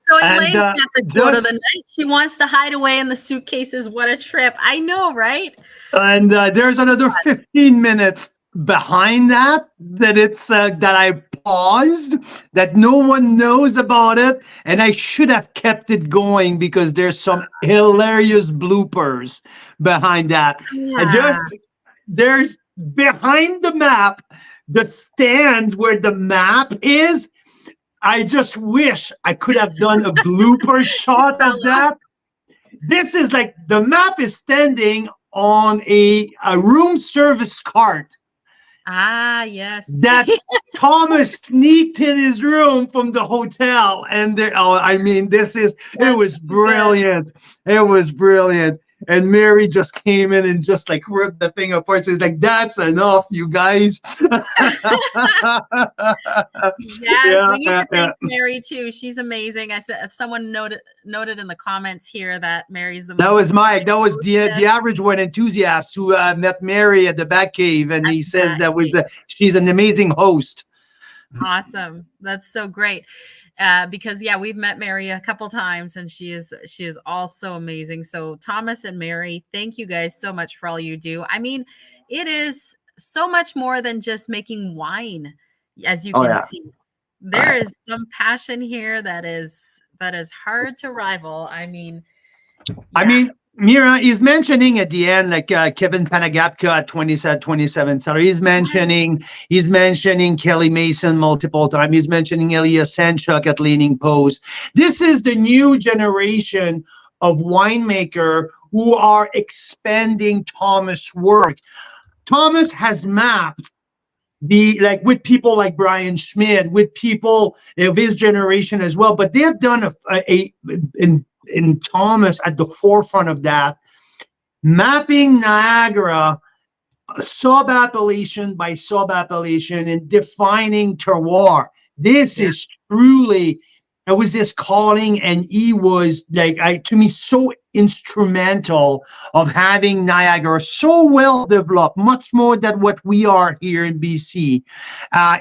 So Elaine's got the quote of the night. She wants to hide away in the suitcases. What a trip. I know, right? And there's another 15 minutes behind that it's that I paused, that no one knows about it, and I should have kept it going because there's some hilarious bloopers behind that. Yeah. And there's behind the map, the stands where the map is. I just wish I could have done a blooper shot of that. This is like the map is standing on a room service cart. Ah, yes. That Thomas sneaked in his room from the hotel. And it was brilliant. It was brilliant. And Mary just came in and just like ripped the thing apart. So he's like, that's enough, you guys. Yes, we need to thank Mary too. She's amazing. I said someone noted in the comments here that Mary's the That was Mike. That was the average wine enthusiast who met Mary at the Bat Cave, and he says she's an amazing host. Awesome. That's so great. Because we've met Mary a couple times, and she is also amazing. So Thomas and Mary, thank you guys so much for all you do. I mean, it is so much more than just making wine, as you can see. There is some passion here that is hard to rival. I mean, Mira is mentioning at the end, like Kevin Panagapka at 27. So he's mentioning Kelly Mason multiple times. He's mentioning Elias Sanchuk at Leaning Post. This is the new generation of winemaker who are expanding Thomas' work. Thomas has mapped with people like Brian Schmidt, with people of his generation as well, but they've done in Thomas at the forefront of that, mapping Niagara sub-appellation by sub-appellation and defining terroir. This is truly, it was his calling, and he was to me so instrumental of having Niagara so well developed, much more than what we are here in BC,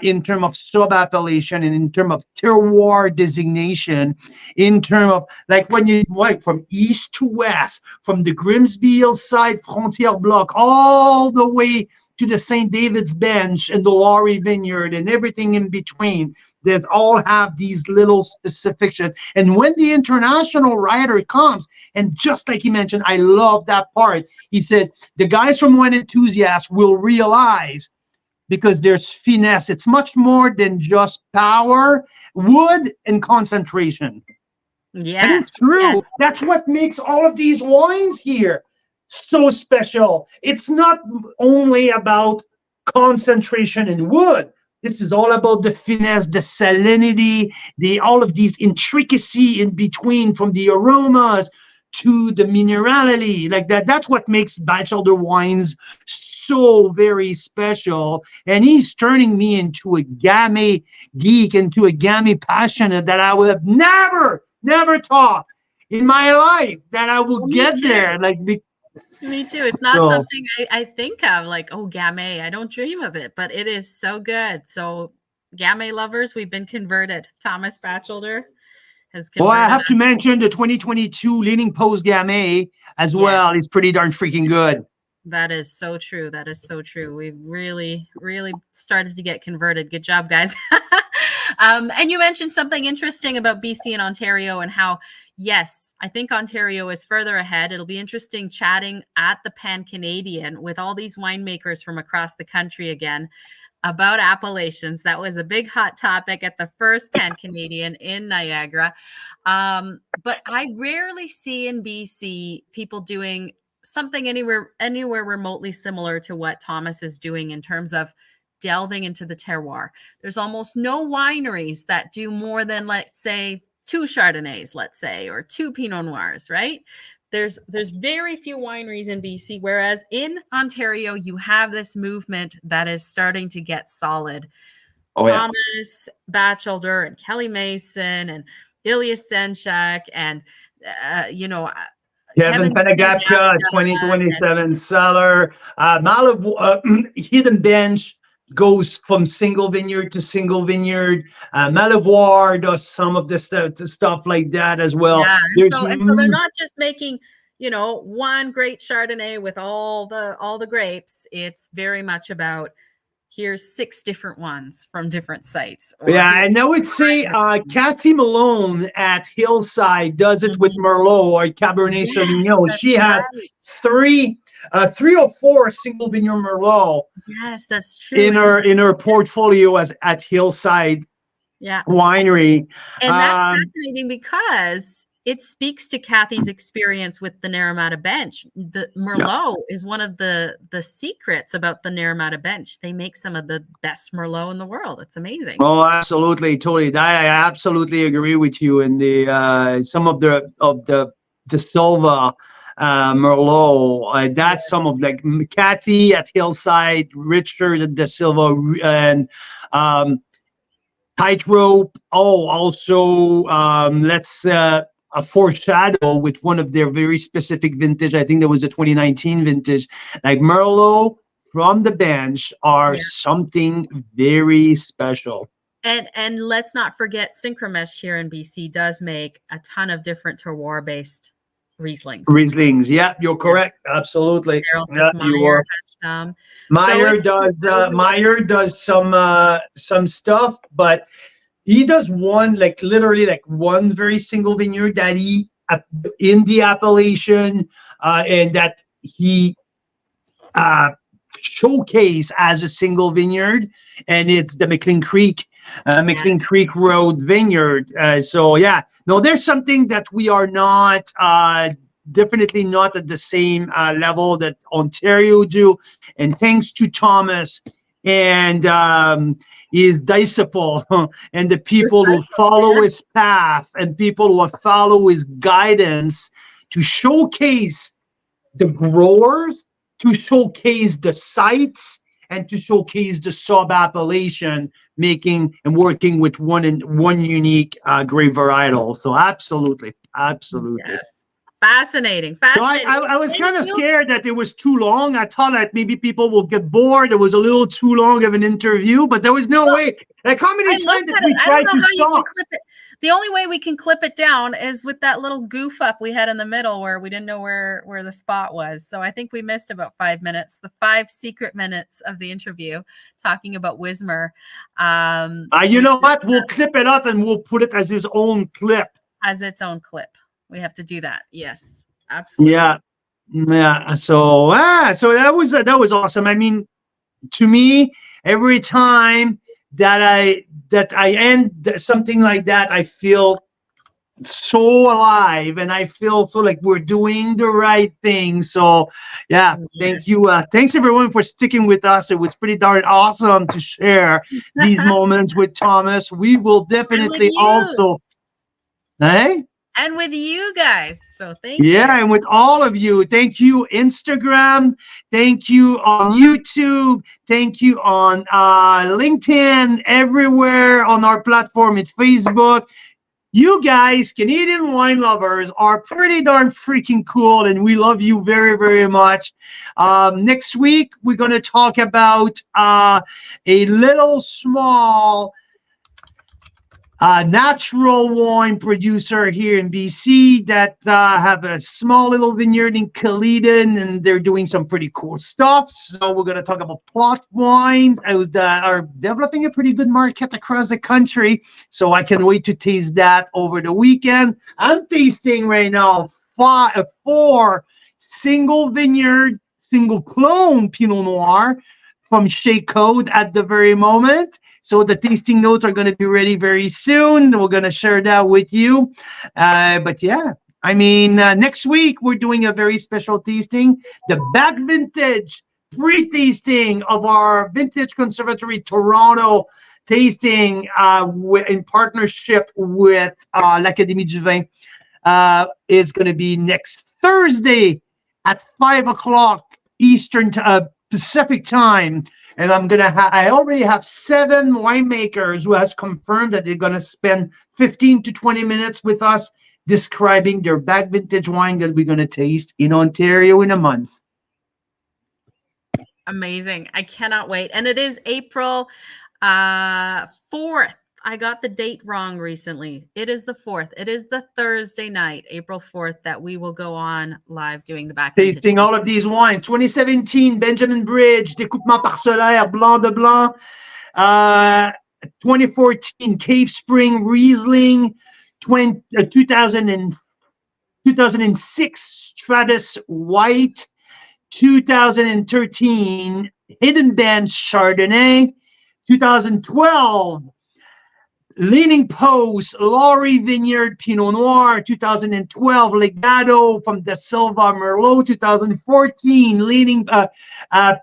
in terms of sub-appellation and in terms of terroir designation, in terms of when you from east to west, from the Grimsby Hillside Frontier Block all the way to the St. David's Bench and the Laurie Vineyard and everything in between, that all have these little specifications. And when the international writer comes, and just like he mentioned, I love that part. He said, the guys from Wine Enthusiast will realize, because there's finesse. It's much more than just power, wood, and concentration. Yes. And it's true. Yes. That's what makes all of these wines here so special. It's not only about concentration and wood. This is all about the finesse, the salinity, all of these intricacy in between, from the aromas to the minerality, like that. That's what makes Bachelder wines so very special. And he's turning me into a Gamay geek, into a Gamay passionate that I would have never thought in my life that I will get there. Me too. It's not something I think of, like, oh, Gamay. I don't dream of it, but it is so good. So Gamay lovers, we've been converted. Thomas Bachelder has converted. Well, I have to mention the 2022 Leaning Post Gamay as well. It's pretty darn freaking good. That is so true. That is so true. We've really started to get converted. Good job, guys. And you mentioned something interesting about BC and Ontario, and how, yes, I think Ontario is further ahead. It'll be interesting chatting at the Pan Canadian with all these winemakers from across the country again. about appellations. That was a big hot topic at the first Pan Canadian in Niagara. But I rarely see in BC people doing something anywhere remotely similar to what Thomas is doing in terms of delving into the terroir. There's almost no wineries that do more than, let's say, 2 Chardonnays, let's say, or 2 Pinot Noirs, right? There's very few wineries in BC, whereas in Ontario, you have this movement that is starting to get solid. Oh, yeah. Thomas Bachelder and Kelly Mason and Ilya Senchuk and, Kevin Penagapka, 2027 seller. Hidden Bench goes from single vineyard to single vineyard. Malivoire does some of this stuff like that as well. Yeah, and so they're not just making, one great Chardonnay with all the grapes. It's very much about, here's 6 different ones from different sites. Yeah, and I would say Kathy Malone at Hillside does it with Merlot or Cabernet Sauvignon. She had 3 or 4 single vineyard Merlot. Yes, that's true. In her portfolio at Hillside Winery. And that's fascinating because it speaks to Kathy's experience with the Naramata Bench. The Merlot is one of the secrets about the Naramata Bench. They make some of the best Merlot in the world. It's amazing. Oh, absolutely, totally. I absolutely agree with you. And the some of the Silva Merlot, that's some of like Kathy at Hillside, Richard at the Silva, and Tightrope. Oh, also let's. A foreshadow with one of their very specific vintage. I think there was a 2019 vintage. Like Merlot from the bench are something very special. And let's not forget Synchromesh here in BC does make a ton of different terroir based Rieslings. Yeah, you're correct. Absolutely. Yeah, Meyer has some. Meyer does some stuff, but he does literally one very single vineyard that he in the appellation and that he showcase as a single vineyard, and it's the McLean Creek Road Vineyard. There's something that we are not definitely not at the same level that Ontario do, and thanks to Thomas and his disciple and the people who follow his path and people who follow his guidance to showcase the growers, to showcase the sites, and to showcase the sub-appellation, making and working with one unique grape varietal. So absolutely. Yes. Fascinating. So I was kind of scared that it was too long. I thought that maybe people will get bored. It was a little too long of an interview, but there was no way. Like, how many times did we try to stop? The only way we can clip it down is with that little goof up we had in the middle where we didn't know where the spot was. So I think we missed about 5 minutes, the 5 secret minutes of the interview talking about Wismer. You know what? We'll clip it up and we'll put it as his own clip. As its own clip. We have to do that. Yes, absolutely. Yeah. So that was awesome. I mean, to me, every time that I end something like that, I feel so alive and I feel so like we're doing the right thing. So thank you. Thanks everyone for sticking with us. It was pretty darn awesome to share these moments with Thomas. We will definitely also. Hey? And with you guys. So thank you. Yeah, and with all of you. Thank you, Instagram. Thank you on YouTube. Thank you on LinkedIn, everywhere on our platform. It's Facebook. You guys, Canadian wine lovers, are pretty darn freaking cool, and we love you very, very much. Next week, we're going to talk about a little small natural wine producer here in BC that have a small little vineyard in Caledon, and they're doing some pretty cool stuff. So we're going to talk about plot wines. Are developing a pretty good market across the country. So I can wait to taste that over the weekend. I'm tasting right now 4 single vineyard, single clone Pinot Noir from Shea Code at the very moment. So the tasting notes are going to be ready very soon. We're going to share that with you. But yeah, I mean, next week we're doing a very special tasting, the Back Vintage pre-tasting of our Vintage Conservatory Toronto tasting in partnership with l'Académie du Vin. Is going to be next Thursday at 5 o'clock Eastern Pacific time. And I already have 7 winemakers who has confirmed that they're going to spend 15 to 20 minutes with us describing their back vintage wine that we're going to taste in Ontario in a month. Amazing. I cannot wait. And it is April 4th. I got the date wrong recently. It is the 4th. It is the Thursday night, April 4th, that we will go on live doing the back tasting all of these wines. 2017 Benjamin Bridge, Découpement Parcellaire, Blanc de Blanc. 2014 Cave Spring Riesling. 2006 Stratus White. 2013 Hidden Band Chardonnay. 2012 Leaning Post Laurie Vineyard Pinot Noir. 2012 Legado from Da Silva Merlot. 2014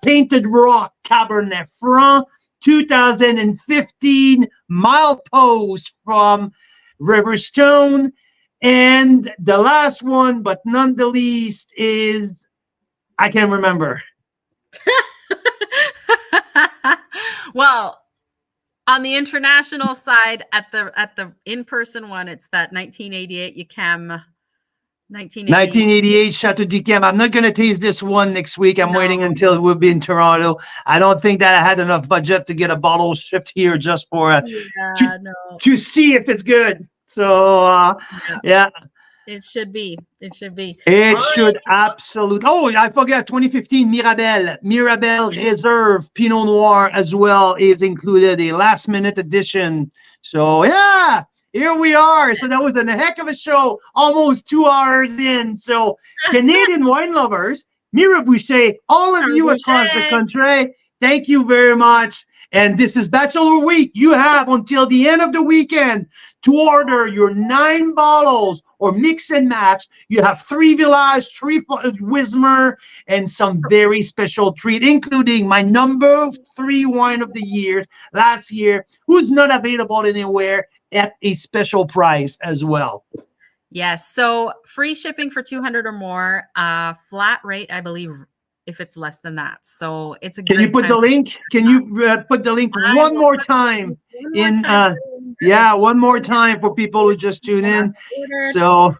Painted Rock Cabernet Franc. 2015 Milepost from Riverstone. And the last one, but none the least, is I can't remember. Well, on the international side, at the in-person one, it's that 1988 Yquem. 1988 Chateau d'Yquem. I'm not going to taste this one next week. I'm waiting until we'll be in Toronto. I don't think that I had enough budget to get a bottle shipped here just for to see if it's good. So yeah. It should be. It should be. It should absolutely. Oh, I forgot. 2015 Mirabelle Reserve Pinot Noir as well is included, a last-minute edition. So yeah, here we are. So that was a heck of a show. Almost 2 hours in. So Canadian wine lovers, Mira Boucher, all of you across the country, thank you very much. And this is Bachelor Week. You have until the end of the weekend to order your 9 bottles or mix and match. You have 3 Village, 3 Wismer, and some very special treat, including my number 3 wine of the year last year, who's not available anywhere at a special price as well. Yes. So free shipping for 200 or more, flat rate, I believe, if it's less than that. So it's a great. Can you put the link? Can you put the link one more time? One more time for people who just tune in. So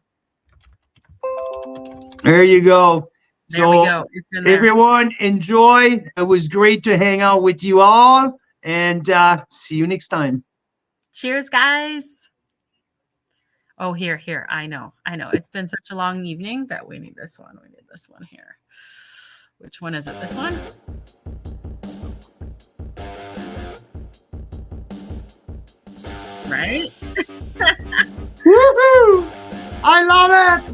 there you go. There we go. It's in there. Everyone, enjoy. It was great to hang out with you all, and see you next time. Cheers, guys. Oh, here. I know. It's been such a long evening that we need this one. We need this one here. Which one is it? This one? Right? Woohoo! I love it!